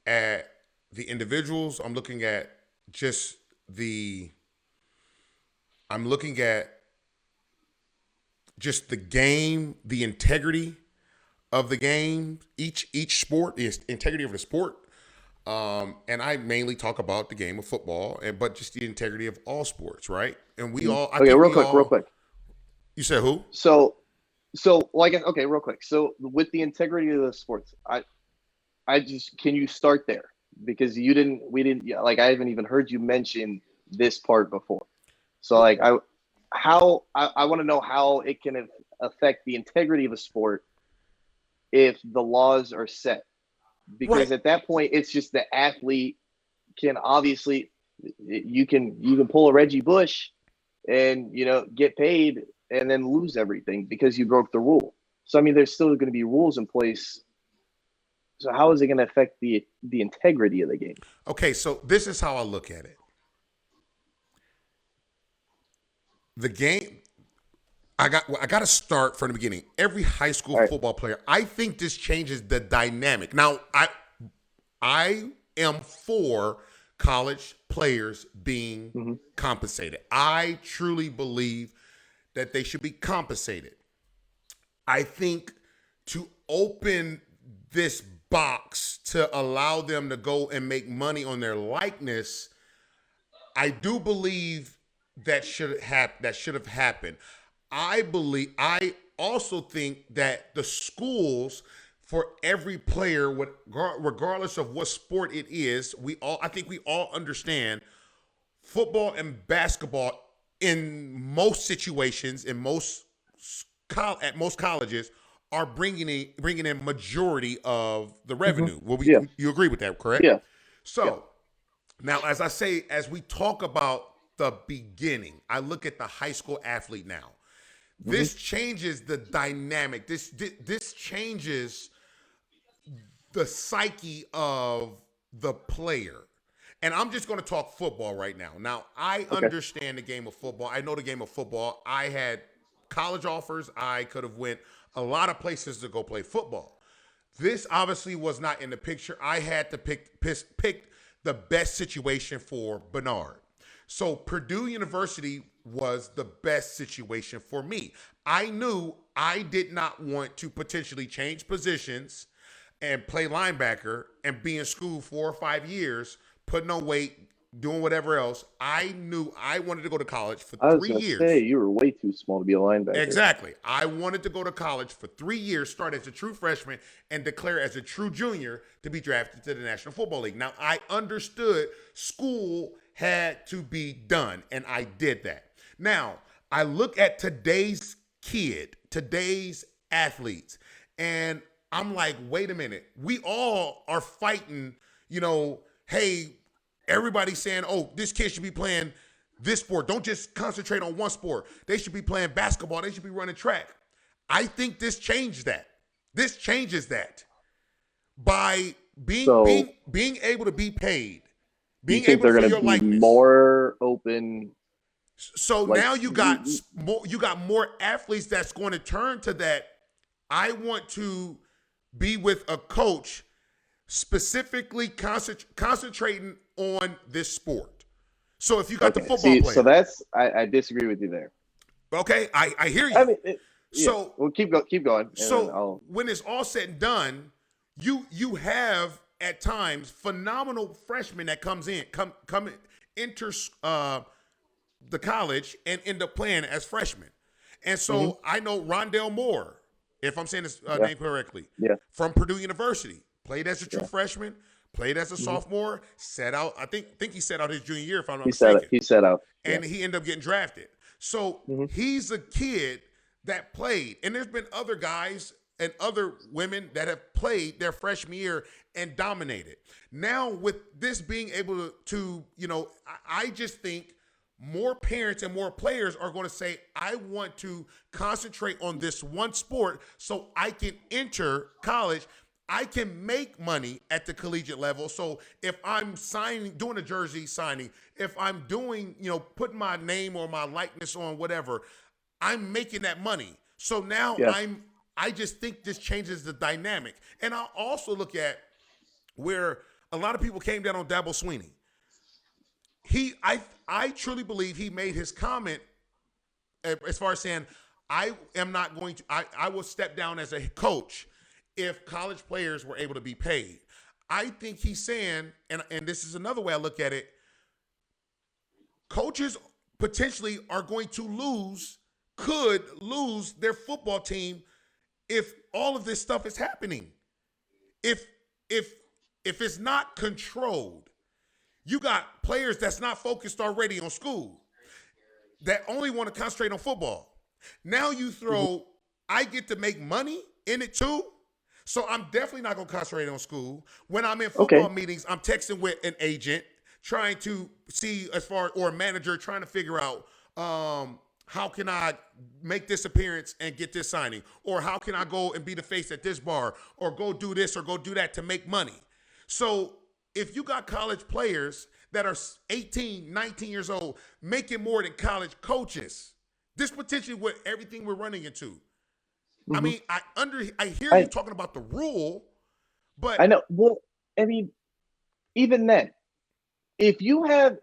at the individuals. I'm looking at just the game, the integrity of the game, each sport, the integrity of the sport. And I mainly talk about the game of football, but just the integrity of all sports, right? And we all, I Okay, think real we quick, all. real quick. You said who? So like, okay, real quick. So with the integrity of the sports, I just, can you start there? Because we didn't, yeah, like I haven't even heard you mention this part before. So like I want to know how it can affect the integrity of a sport if the laws are set. Because Right. at that point, it's just the athlete can obviously, you can pull a Reggie Bush and get paid and then lose everything because you broke the rule. So I mean, there's still going to be rules in place. So how is it going to affect the integrity of the game? Okay, so this is how I look at it. The game, I got to start from the beginning. Every high school All right. football player, I think this changes the dynamic. Now, I am for college players being Mm-hmm. compensated. I truly believe that they should be compensated. I think to open this box to allow them to go and make money on their likeness, I do believe that should have happened. I also think that the schools for every player, regardless of what sport it is, I think we all understand football and basketball in most situations, at most colleges, are bringing in majority of the Mm-hmm. revenue. Well, Yeah. you agree with that, correct? Yeah. Yeah. So now, as we talk about the beginning, I look at the high school athlete now. Mm-hmm. This changes the dynamic. This changes the psyche of the player. And I'm just going to talk football right now. Now, I Okay. understand the game of football. I know the game of football. I had college offers. I could have went a lot of places to go play football. This obviously was not in the picture. I had to pick the best situation for Bernard. So Purdue University was the best situation for me. I knew I did not want to potentially change positions and play linebacker and be in school 4 or 5 years, putting on weight, doing whatever else. I knew I wanted to go to college for I was 3 gonna say years. you were way too small to be a linebacker. Exactly. I wanted to go to college for 3 years, start as a true freshman, and declare as a true junior to be drafted to the National Football League. Now, I understood school had to be done, and I did that. Now, I look at today's athletes, and I'm like, wait a minute. We all are fighting, hey, everybody's saying, oh, this kid should be playing this sport. Don't just concentrate on one sport. They should be playing basketball. They should be running track. I think this changed that. This changes that by So being able to be paid, you being think able to they're see gonna your be likeness. more open? So Like now you got more athletes that's going to turn to that. I want to be with a coach specifically concentrating on this sport. So if you got the Okay. football See, so player, I disagree with you there. okay, I hear you. I mean, yeah. So Well, keep going. And then so when it's all said and done, you have at times phenomenal freshmen that enter the college and end up playing as freshmen. And so I know Rondell Moore, if I'm saying his Yeah. name correctly, Yeah. from Purdue University, played as a true Yeah. freshman, played as a sophomore, set out. I think he set out his junior year, if I'm not He said it. mistaken, He said out. Yeah. and he ended up getting drafted. So he's a kid that played, and there's been other guys and other women that have played their freshman year and dominated. Now with this being able to I just think more parents and more players are going to say, I want to concentrate on this one sport so I can enter college. I can make money at the collegiate level. So if I'm doing a jersey signing, if I'm doing, putting my name or my likeness on whatever, I'm making that money. So now Yeah. I just think this changes the dynamic. And I also look at where a lot of people came down on Dabo Swinney. I truly believe he made his comment as far as saying, I am not going to, I will step down as a coach if college players were able to be paid. I think he's saying, and this is another way I look at it, coaches potentially are going to could lose their football team if all of this stuff is happening. If it's not controlled, you got players that's not focused already on school, that only want to concentrate on football. Now you throw, I get to make money in it too. So I'm definitely not going to concentrate on school. When I'm in football meetings, I'm texting with an agent trying to see or a manager trying to figure out how can I make this appearance and get this signing? Or how can I go and be the face at this bar? Or go do this or go do that to make money? So if you got college players that are 18, 19 years old making more than college coaches, this potentially what everything we're running into. I mean, I hear you talking about the rule, but I know. Well, I mean, even then, if you have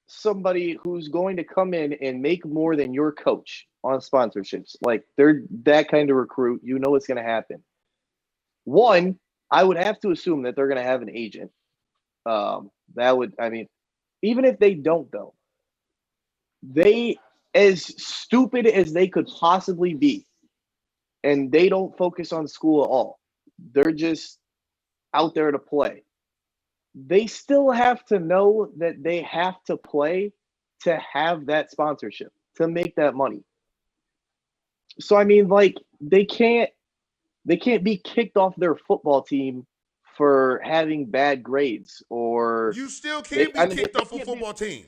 somebody who's going to come in and make more than your coach on sponsorships, like they're that kind of recruit, what's going to happen. One, I would have to assume that they're going to have an agent. Even if they don't, though, they, as stupid as they could possibly be, and they don't focus on school at all, they're just out there to play. They still have to know that they have to play to have that sponsorship, to make that money. So, I mean, like, they can't be kicked off their football team for having bad grades, or you still can't be kicked off a football team.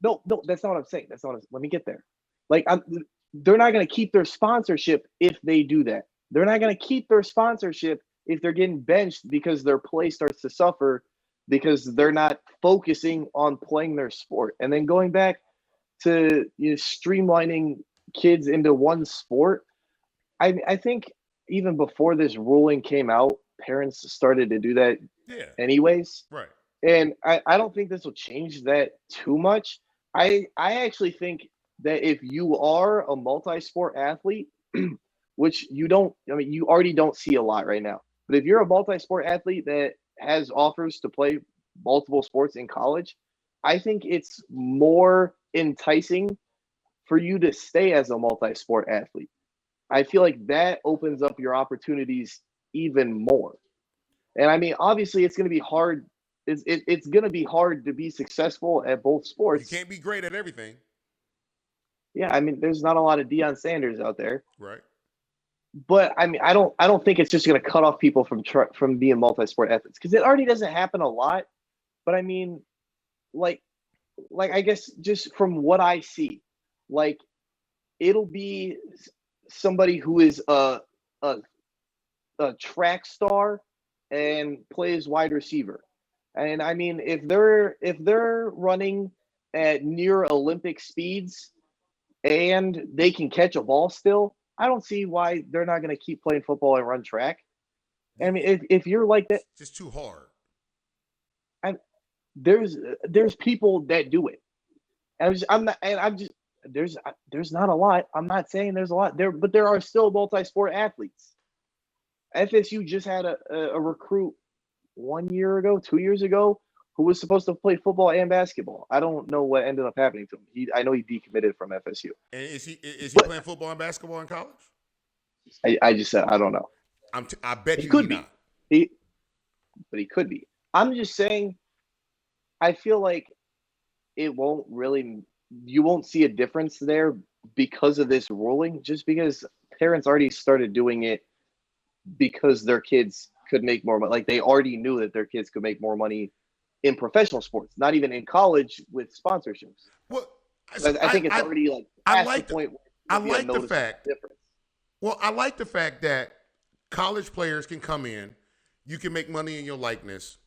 No, that's not what I'm saying. Let me get there. Like, they're not going to keep their sponsorship if they do that. They're not going to keep their sponsorship if they're getting benched because their play starts to suffer because they're not focusing on playing their sport. And then going back to streamlining kids into one sport, I think even before this ruling came out, parents started to do that anyways. Right. And I don't think this will change that too much. I actually think that if you are a multi-sport athlete, which you already don't see a lot right now, but if you're a multi-sport athlete that has offers to play multiple sports in college, I think it's more enticing for you to stay as a multi-sport athlete. I feel like that opens up your opportunities even more. And I mean, obviously, it's going to be hard. It's going to be hard to be successful at both sports. You can't be great at everything. Yeah, I mean, there's not a lot of Deion Sanders out there. Right. But I mean, I don't think it's just going to cut off people from being multi-sport athletes, because it already doesn't happen a lot. But I mean, like I guess just from what I see, like, it'll be somebody who is a track star and plays wide receiver. And I mean, if they're running at near Olympic speeds and they can catch a ball still, I don't see why they're not going to keep playing football and run track. I mean, if you're like that, it's just too hard. There's people that do it. There's not a lot. I'm not saying there's a lot there, but there are still multi-sport athletes. FSU just had a recruit 2 years ago, who was supposed to play football and basketball. I don't know what ended up happening to him. I know he decommitted from FSU. And is he But playing football and basketball in college? I just said I don't know. I bet He you could he be. not. But he could be. I'm just saying. I feel like it won't really. You won't see a difference there because of this ruling. Just because parents already started doing it because their kids could make more money. Like they already knew that their kids could make more money in professional sports, not even in college with sponsorships. Well, I think it's already like past the point where I it'll be a like the noticeable fact. difference. Well, I like the fact that college players can come in, you can make money in your likeness,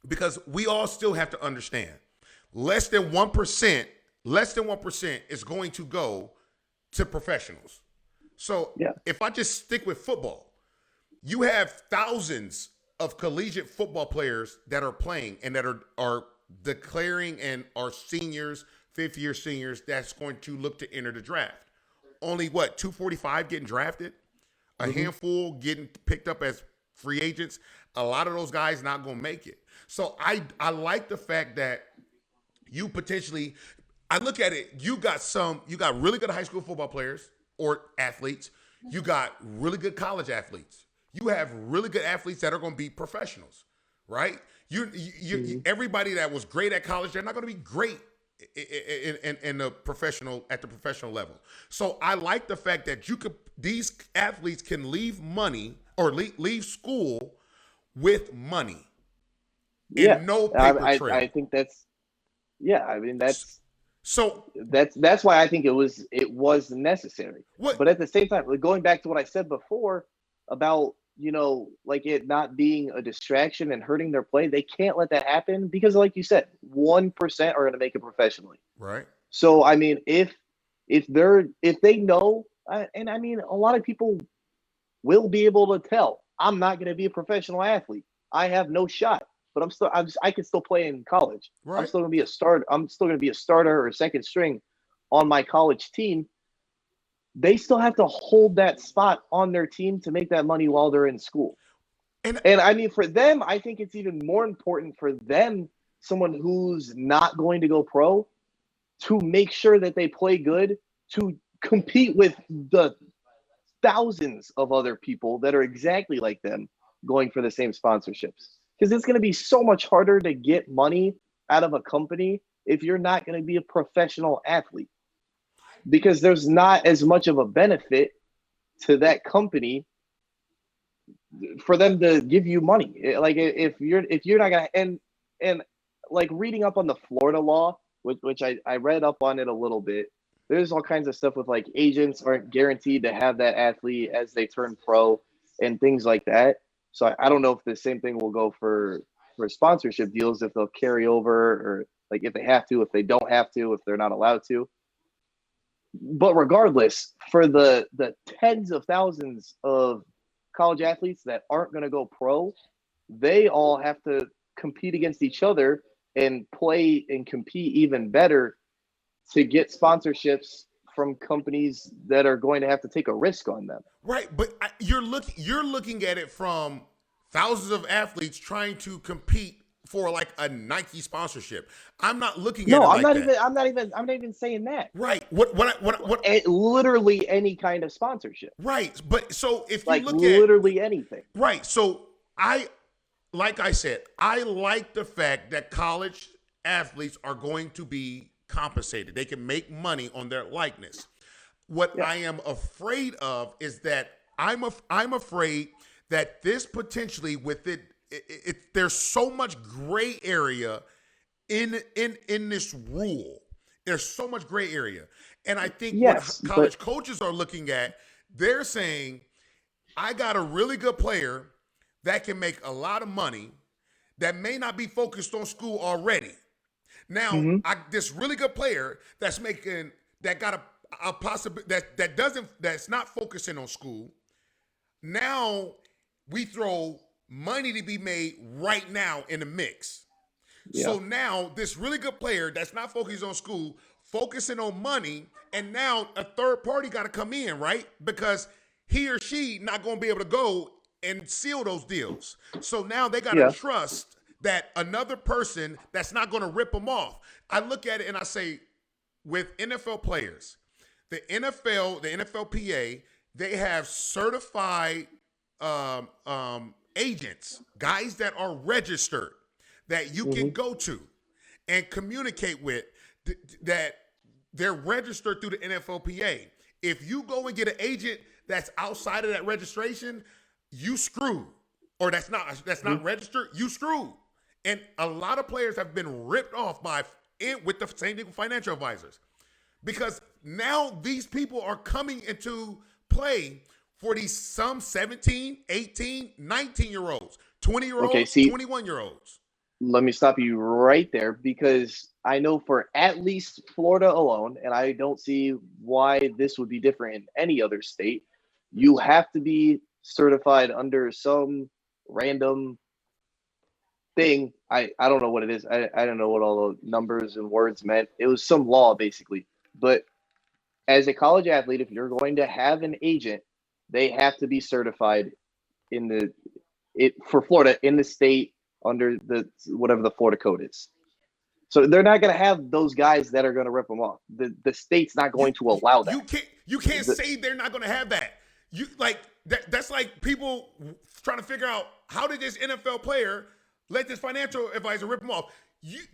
because we all still have to understand less than 1% is going to go to professionals. So Yeah. if I just stick with football, you have thousands of collegiate football players that are playing and that are declaring and are seniors, fifth-year seniors that's going to look to enter the draft. Only 245 getting drafted, a handful getting picked up as free agents. A lot of those guys not going to make it. So I like the fact that you potentially, I look at it, you got really good high school football players or athletes. You got really good college athletes. You have really good athletes that are going to be professionals, right? Everybody that was great at college, they're not going to be great in the professional at the professional level. So I like the fact that these athletes can leave money or leave school with money. Yeah, and no paper trail. I think that's. Yeah, I mean that's so that's why I think it was necessary. What? But at the same time, going back to what I said before about like it not being a distraction and hurting their play, they can't let that happen because, like you said, 1% are going to make it professionally. Right. So I mean, if they know, and I mean, a lot of people will be able to tell I'm not going to be a professional athlete. I have no shot. But I can still play in college. Right. I'm still gonna be a starter. I'm still gonna be a starter or second string on my college team. They still have to hold that spot on their team to make that money while they're in school. And I mean, for them, I think it's even more important for them, someone who's not going to go pro, to make sure that they play good, to compete with the thousands of other people that are exactly like them going for the same sponsorships. Because it's going to be so much harder to get money out of a company if you're not going to be a professional athlete. Because there's not as much of a benefit to that company for them to give you money. Like if you're not going to, and like reading up on the Florida law, which I read up on it a little bit, there's all kinds of stuff with like agents aren't guaranteed to have that athlete as they turn pro and things like that. So I don't know if the same thing will go for sponsorship deals, if they'll carry over or like if they have to, if they don't have to, if they're not allowed to. But regardless, for the tens of thousands of college athletes that aren't going to go pro, they all have to compete against each other and play and compete even better to get sponsorships from companies that are going to have to take a risk on them. Right, but you're looking at it from thousands of athletes trying to compete for like a Nike sponsorship. I'm not looking at it like that. I'm not even saying that. Right. What literally any kind of sponsorship. Right. But so if you like look literally anything. Right. So like I said, I like the fact that college athletes are going to be compensated. They can make money on their likeness. What I am afraid of is that I'm afraid that this potentially with it there's so much gray area in this rule. There's so much gray area. And I think what college coaches are looking at, they're saying, I got a really good player that can make a lot of money that may not be focused on school already. Now, this really good player that's got a possibility that's not focusing on school. Now we throw money to be made right now in the mix. Yeah. So now this really good player that's not focused on school, focusing on money, and now a third party got to come in, right? Because he or she not going to be able to go and seal those deals. So now they got to trust that another person that's not going to rip them off. I look at it and I say, with NFL players, the NFLPA, they have certified agents, guys that are registered that you can go to and communicate with that they're registered through the NFLPA. If you go and get an agent that's outside of that registration, you screwed. Or that's not registered, you screwed. And a lot of players have been ripped off with the same thing with financial advisors. Because now these people are coming into play for these some 17, 18, 19-year-olds, 20-year-olds, 21-year-olds. Let me stop you right there, because I know for at least Florida alone, and I don't see why this would be different in any other state, you have to be certified under some random thing. I don't know what it is. I don't know what all the numbers and words meant. It was some law, basically. But as a college athlete, if you're going to have an agent, they have to be certified for Florida in the state under whatever the Florida code is. So they're not going to have those guys that are going to rip them off. The state's not going to allow that. You can't say they're not going to have that. That's like people trying to figure out, how did this NFL player let this financial advisor rip them off?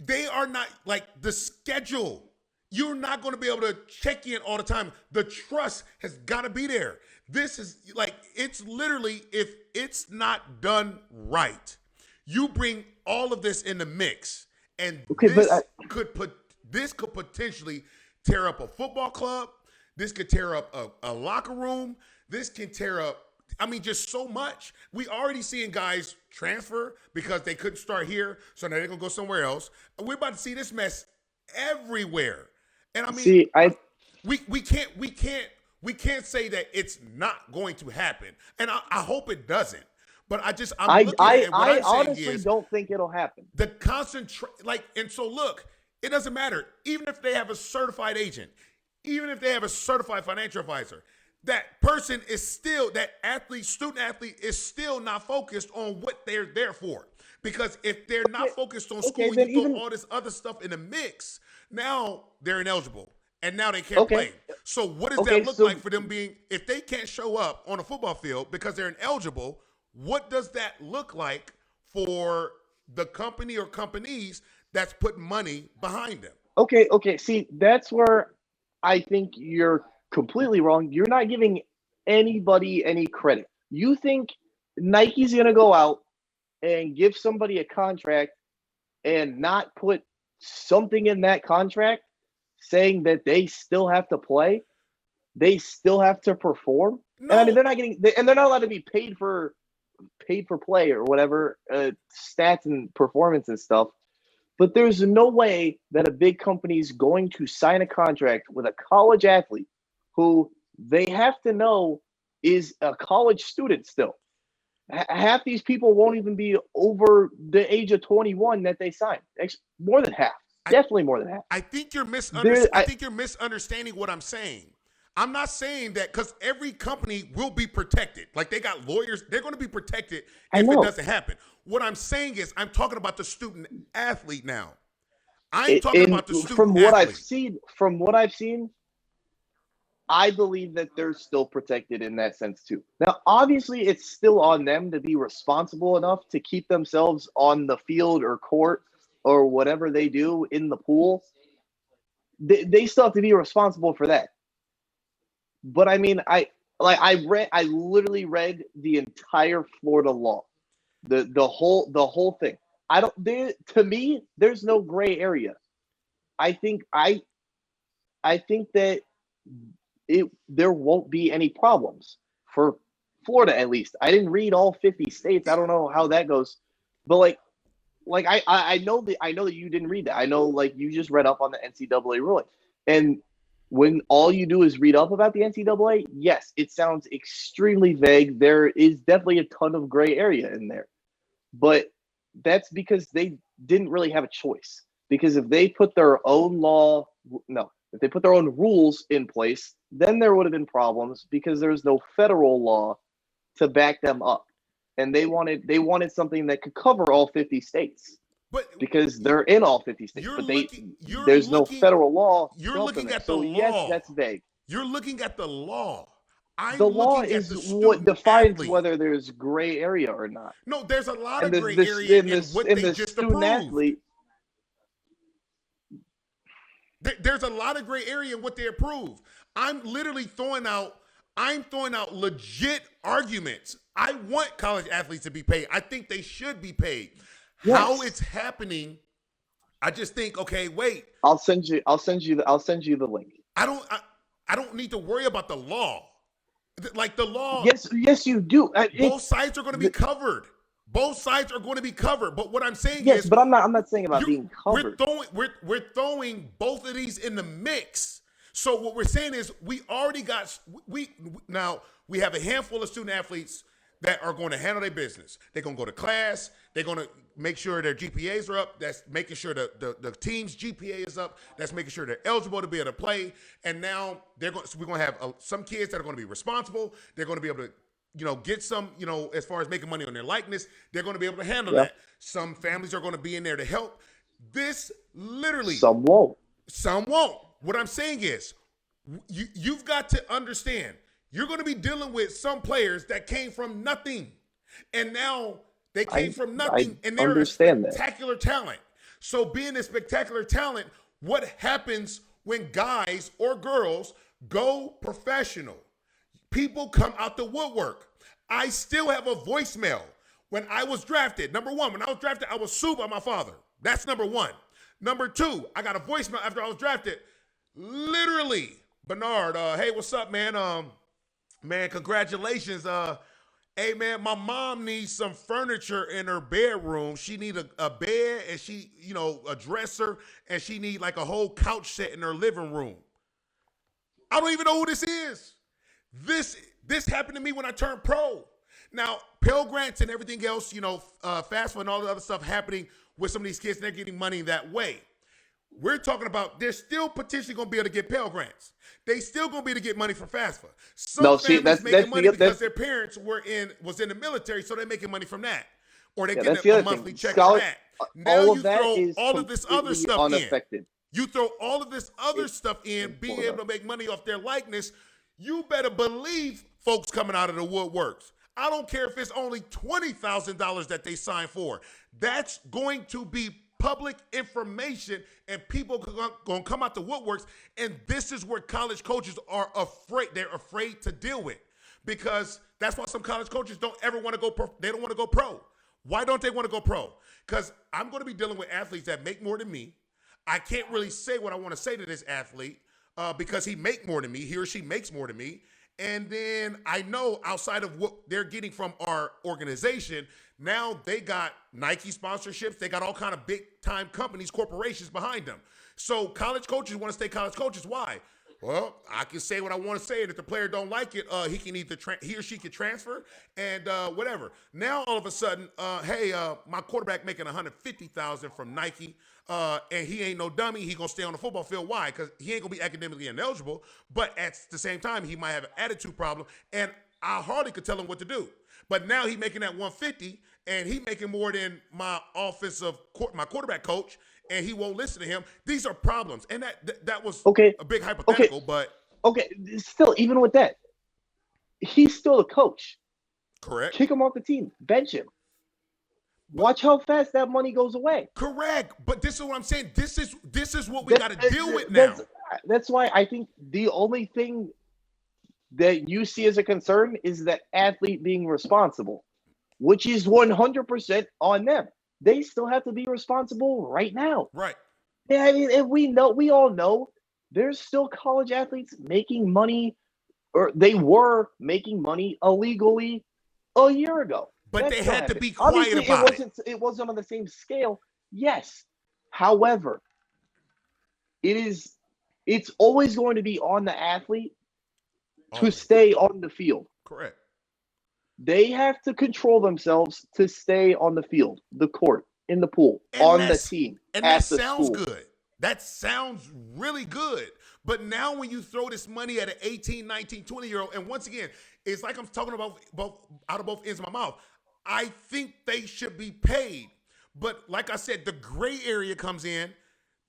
They are not, like, the schedule. You're not going to be able to check in all the time. The trust has got to be there. This is like, it's literally, if it's not done right, you bring all of this in the mix, and this could potentially tear up a football club. This could tear up a locker room. This can tear up, just so much. We already seeing guys transfer because they couldn't start here, so now they're gonna go somewhere else. We're about to see this mess everywhere. And we can't say that it's not going to happen. And I hope it doesn't. But I honestly don't think it'll happen. The and so look, it doesn't matter. Even if they have a certified agent, even if they have a certified financial advisor, that person is still, student athlete is still not focused on what they're there for. Because if they're not focused on school, you throw all this other stuff in the mix, now they're ineligible. And now they can't play. So what does that look like for them if they can't show up on a football field because they're ineligible, what does that look like for the company or companies that's putting money behind them? Okay. See, that's where I think you're completely wrong. You're not giving anybody any credit. You think Nike's going to go out and give somebody a contract and not put something in that contract saying that they still have to play, they still have to perform? No. And they're not getting, and they're not allowed to be paid for play or whatever, stats and performance and stuff. But there's no way that a big company is going to sign a contract with a college athlete who they have to know is a college student still. Half these people won't even be over the age of 21 that they sign. More than half. Definitely more than half. I think you're misunderstanding what I'm saying. I'm not saying that, because every company will be protected. Like, they got lawyers. They're going to be protected if it doesn't happen. What I'm saying is, I'm talking about the student athlete now. I'm talking about the student athlete. From what I've seen, I believe that they're still protected in that sense too. Now, obviously, it's still on them to be responsible enough to keep themselves on the field or court or whatever they do in the pool. They still have to be responsible for that. But I mean, I literally read the entire Florida law, the whole thing. To me, there's no gray area. I think that there won't be any problems for Florida, at least. I didn't read all 50 states. I don't know how that goes, but I know that you didn't read that. I know, like, you just read up on the NCAA ruling, and when all you do is read up about the NCAA, yes, it sounds extremely vague. There is definitely a ton of gray area in there, but that's because they didn't really have a choice. Because if they put their own if they put their own rules in place, then there would have been problems because there's no federal law to back them up. and they wanted something that could cover all 50 states But because they're in all 50 states. But there's no federal law You're helping looking them. at the So yes, law. that's vague. You're looking at the law. I'm The law looking at is the what student defines athlete. whether there's gray area or not. No, there's a lot And of gray area in what they just student approved. athlete. There's a lot of gray area in what they approved. I'm literally throwing out legit arguments. I want college athletes to be paid. I think they should be paid. Yes. How it's happening, I just think, okay, wait. I'll send you the link. I don't need to worry about the law. Like the law. Yes, you do. Both sides are going to be covered. Both sides are going to be covered. But what I'm saying is, yes, but I'm not saying about being covered. We're throwing both of these in the mix. So what we're saying is we already got now we have a handful of student athletes that are going to handle their business. They're going to go to class. They're going to make sure their GPAs are up. That's making sure the team's GPA is up. That's making sure they're eligible to be able to play. And now we're going to have some kids that are going to be responsible. They're going to be able to get some, as far as making money on their likeness. They're going to be able to handle that. Some families are going to be in there to help. This literally. Some won't. Some won't. What I'm saying is you've got to understand. You're going to be dealing with some players that came from nothing. And now they came from nothing and they're a spectacular talent. So being a spectacular talent, what happens when guys or girls go professional? People come out the woodwork. I still have a voicemail. When I was drafted, number one, when I was drafted, I was sued by my father. That's number one. Number two, I got a voicemail after I was drafted. Literally, Bernard, hey, what's up, man? Man, congratulations. Hey, man, my mom needs some furniture in her bedroom. She need a bed and she, a dresser, and she need like a whole couch set in her living room. I don't even know who this is. This happened to me when I turned pro. Now, Pell Grants and everything else, FAFSA and all the other stuff happening with some of these kids, and they're getting money that way. We're talking about they're still potentially going to be able to get Pell Grants. They still going to be able to get money from FAFSA. Some families making money because their parents was in the military, so they're making money from that. Or they get a monthly check from that. Now you throw all of this other stuff in. You throw all of this other stuff in, being able to make money off their likeness. You better believe folks coming out of the woodworks. I don't care if it's only $20,000 that they sign for. That's going to be public information, and people are going to come out the woodworks, and this is where college coaches are afraid. They're afraid to deal with, because that's why some college coaches don't ever want to go pro. They don't want to go pro. Why don't they want to go pro? Because I'm going to be dealing with athletes that make more than me. I can't really say what I want to say to this athlete because he or she makes more than me. And then I know outside of what they're getting from our organization, now they got Nike sponsorships. They got all kind of big time companies, corporations behind them. So college coaches want to stay college coaches. Why? Well, I can say what I want to say, and if the player don't like it, he can either he or she can transfer and whatever. Now all of a sudden, hey, my quarterback making $150,000 from Nike, and he ain't no dummy. He gonna stay on the football field. Why? Because he ain't gonna be academically ineligible. But at the same time, he might have an attitude problem, and I hardly could tell him what to do. But now he making that $150, and he making more than my my quarterback coach. And he won't listen to him. These are problems, and that was a big hypothetical. But still, even with that, he's still a coach. Correct. Kick him off the team, bench him. Watch how fast that money goes away. Correct, but this is what I'm saying. This is what we got to deal with now. That's why I think the only thing that you see as a concern is the athlete being responsible, which is 100% on them. They still have to be responsible right now. Right. Yeah, I mean, and we all know there's still college athletes making money, or they were making money illegally a year ago. But they had to be quiet about it. It wasn't on the same scale. Yes. However, it's always going to be on the athlete to stay on the field. Correct. They have to control themselves to stay on the field, the court, in the pool, on the team. And that sounds good. That sounds really good. But now when you throw this money at an 18, 19, 20-year-old, and once again, it's like I'm talking about out of both ends of my mouth. I think they should be paid. But like I said, the gray area comes in.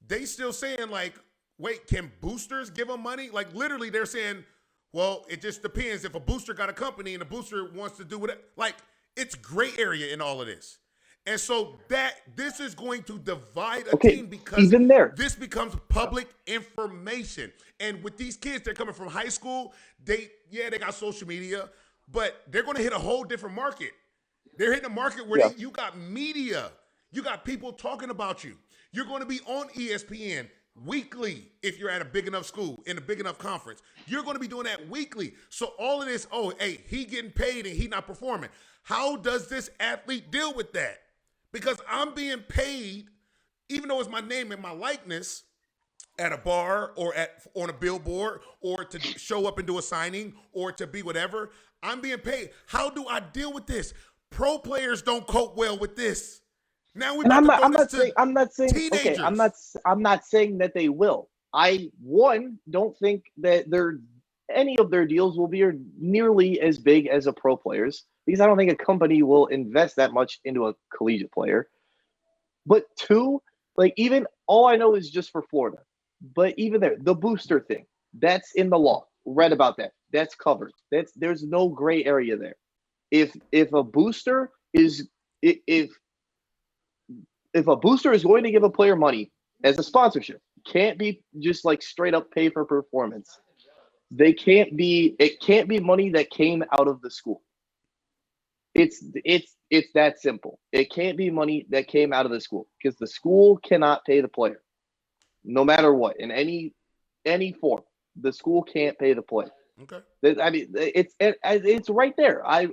They still saying like, wait, can boosters give them money? Like literally they're saying, well, it just depends if a booster got a company and a booster wants to do whatever. Like it's gray area in all of this. And so this is going to divide a Okay, team because even there. this becomes public information. And with these kids, they're coming from high school. They got social media, but they're going to hit a whole different market. They're hitting a market where Yeah. you got media. You got people talking about you. You're going to be on ESPN weekly if you're at a big enough school, in a big enough conference. You're going to be doing that weekly. So all of this, oh, hey, he getting paid and he not performing. How does this athlete deal with that? Because I'm being paid, even though it's my name and my likeness, at a bar or on a billboard or to show up and do a signing or to be whatever. I'm being paid. How do I deal with this? Pro players don't cope well with this. Now we And about to throw I'm this not to saying, okay, teenagers. I'm not saying that they will. I, one, don't think that any of their deals will be nearly as big as a pro player's because I don't think a company will invest that much into a collegiate player. But two, like even all I know is just for Florida. But even there, the booster thing, that's in the law. Read about that. That's covered. There's no gray area there. If a booster is if a booster is going to give a player money as a sponsorship, can't be just like straight up pay for performance. It can't be money that came out of the school. It's that simple. It can't be money that came out of the school because the school cannot pay the player, no matter what, in any form. The school can't pay the player. Okay. I mean, it's right there. I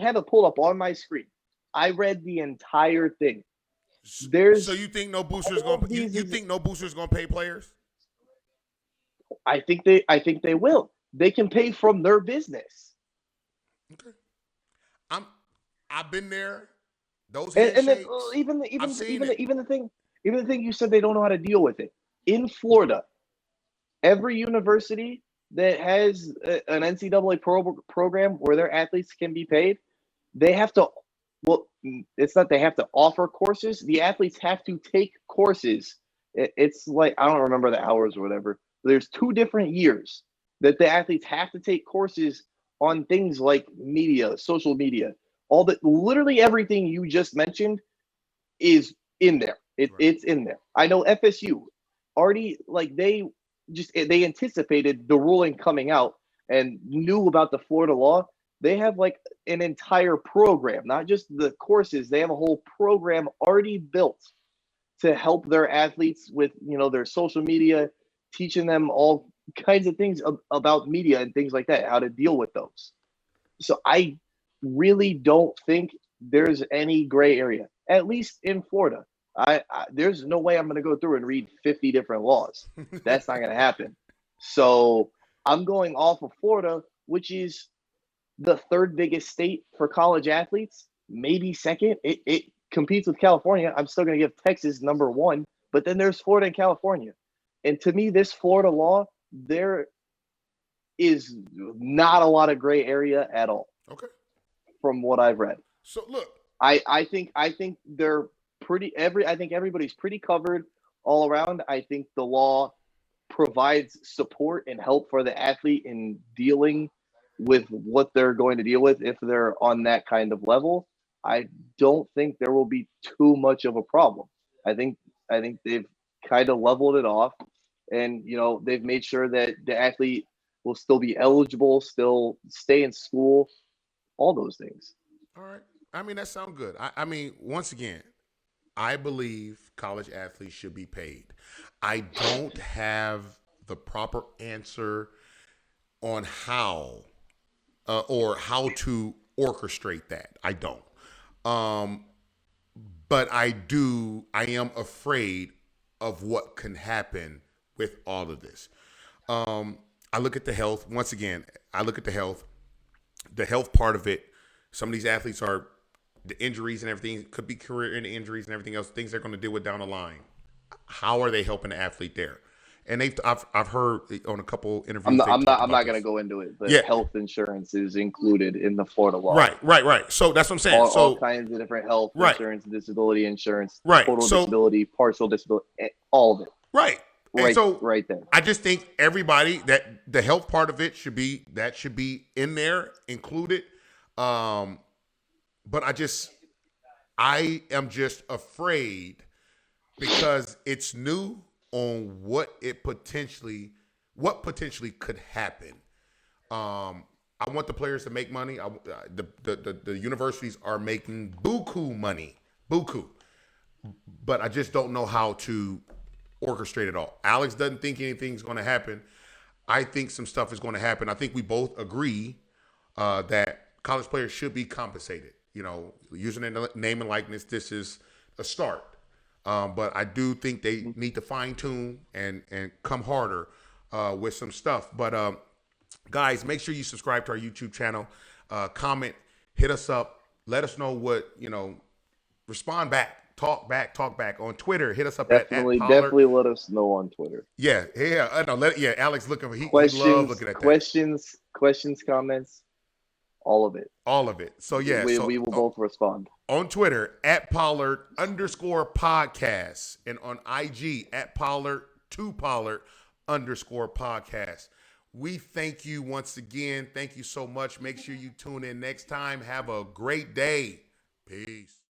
have it pulled up on my screen. I read the entire thing. So you think no boosters you think no boosters gonna pay players? I think they will. They can pay from their business. Okay. I've been there. Those And then handshakes. even I've seen it. the thing you said they don't know how to deal with it. In Florida, every university that has an NCAA program where their athletes can be paid, they have to. Well, it's not they have to offer courses. The athletes have to take courses. It's like I don't remember the hours or whatever. There's 2 different years that the athletes have to take courses on things like media, social media, all that. Literally everything you just mentioned is in there. Right. It's in there. I know FSU already like they anticipated the ruling coming out and knew about the Florida law. They have like an entire program, not just the courses. They have a whole program already built to help their athletes with their social media, teaching them all kinds of things about media and things like that, how to deal with those. So I really don't think there's any gray area, at least in Florida. There's no way I'm going to go through and read 50 different laws. That's not going to happen. So I'm going off of Florida, which is the 3rd biggest state for college athletes, maybe 2nd. It competes with California. I'm still going to give Texas number 1, but then there's Florida and California. And to me, this Florida law, there is not a lot of gray area at all. Okay. From what I've read. So look, I think they're I think everybody's pretty covered all around. I think the law provides support and help for the athlete in dealing with what they're going to deal with if they're on that kind of level. I don't think there will be too much of a problem. I think they've kind of leveled it off, and they've made sure that the athlete will still be eligible, still stay in school, all those things. all right. I mean, that sounds good. I mean, once again, I believe college athletes should be paid. I don't have the proper answer on how or how to orchestrate that. I don't. But I am afraid of what can happen with all of this. I look at the health. Once again, I look at the health part of it. Some of these athletes are the injuries and everything could be career injuries and everything else, things they're going to deal with down the line. How are they helping the athlete there? And I've heard on a couple interviews I'm not. they I'm talked not. I'm about not going to this. go into it, but Yeah, health insurance is included in the Florida law. right. So that's what I'm saying. All So kinds of different health right, insurance, disability insurance, right. total So disability, partial disability, all of it. right. And Right, so right there. I just think everybody that the health part of it should be in there included. But I am just afraid because it's new on what potentially could happen. I want the players to make money. The universities are making buku money, buku, but I just don't know how to orchestrate it all. Alex doesn't think anything's going to happen. I think some stuff is going to happen. I think we both agree that college players should be compensated. You know, using their name and likeness, this is a start. But I do think they need to fine tune and come harder with some stuff. But guys, make sure you subscribe to our YouTube channel. Comment, hit us up, let us know what respond back, talk back on Twitter. Hit us up at Pollard. Definitely let us know on Twitter. Yeah. I know. Alex looking for he love looking at that. Questions, comments, all of it. All of it. So yeah, we will both respond on Twitter at Pollard_podcast and on IG at Pollard_podcast. We thank you once again. Thank you so much. Make sure you tune in next time. Have a great day. Peace.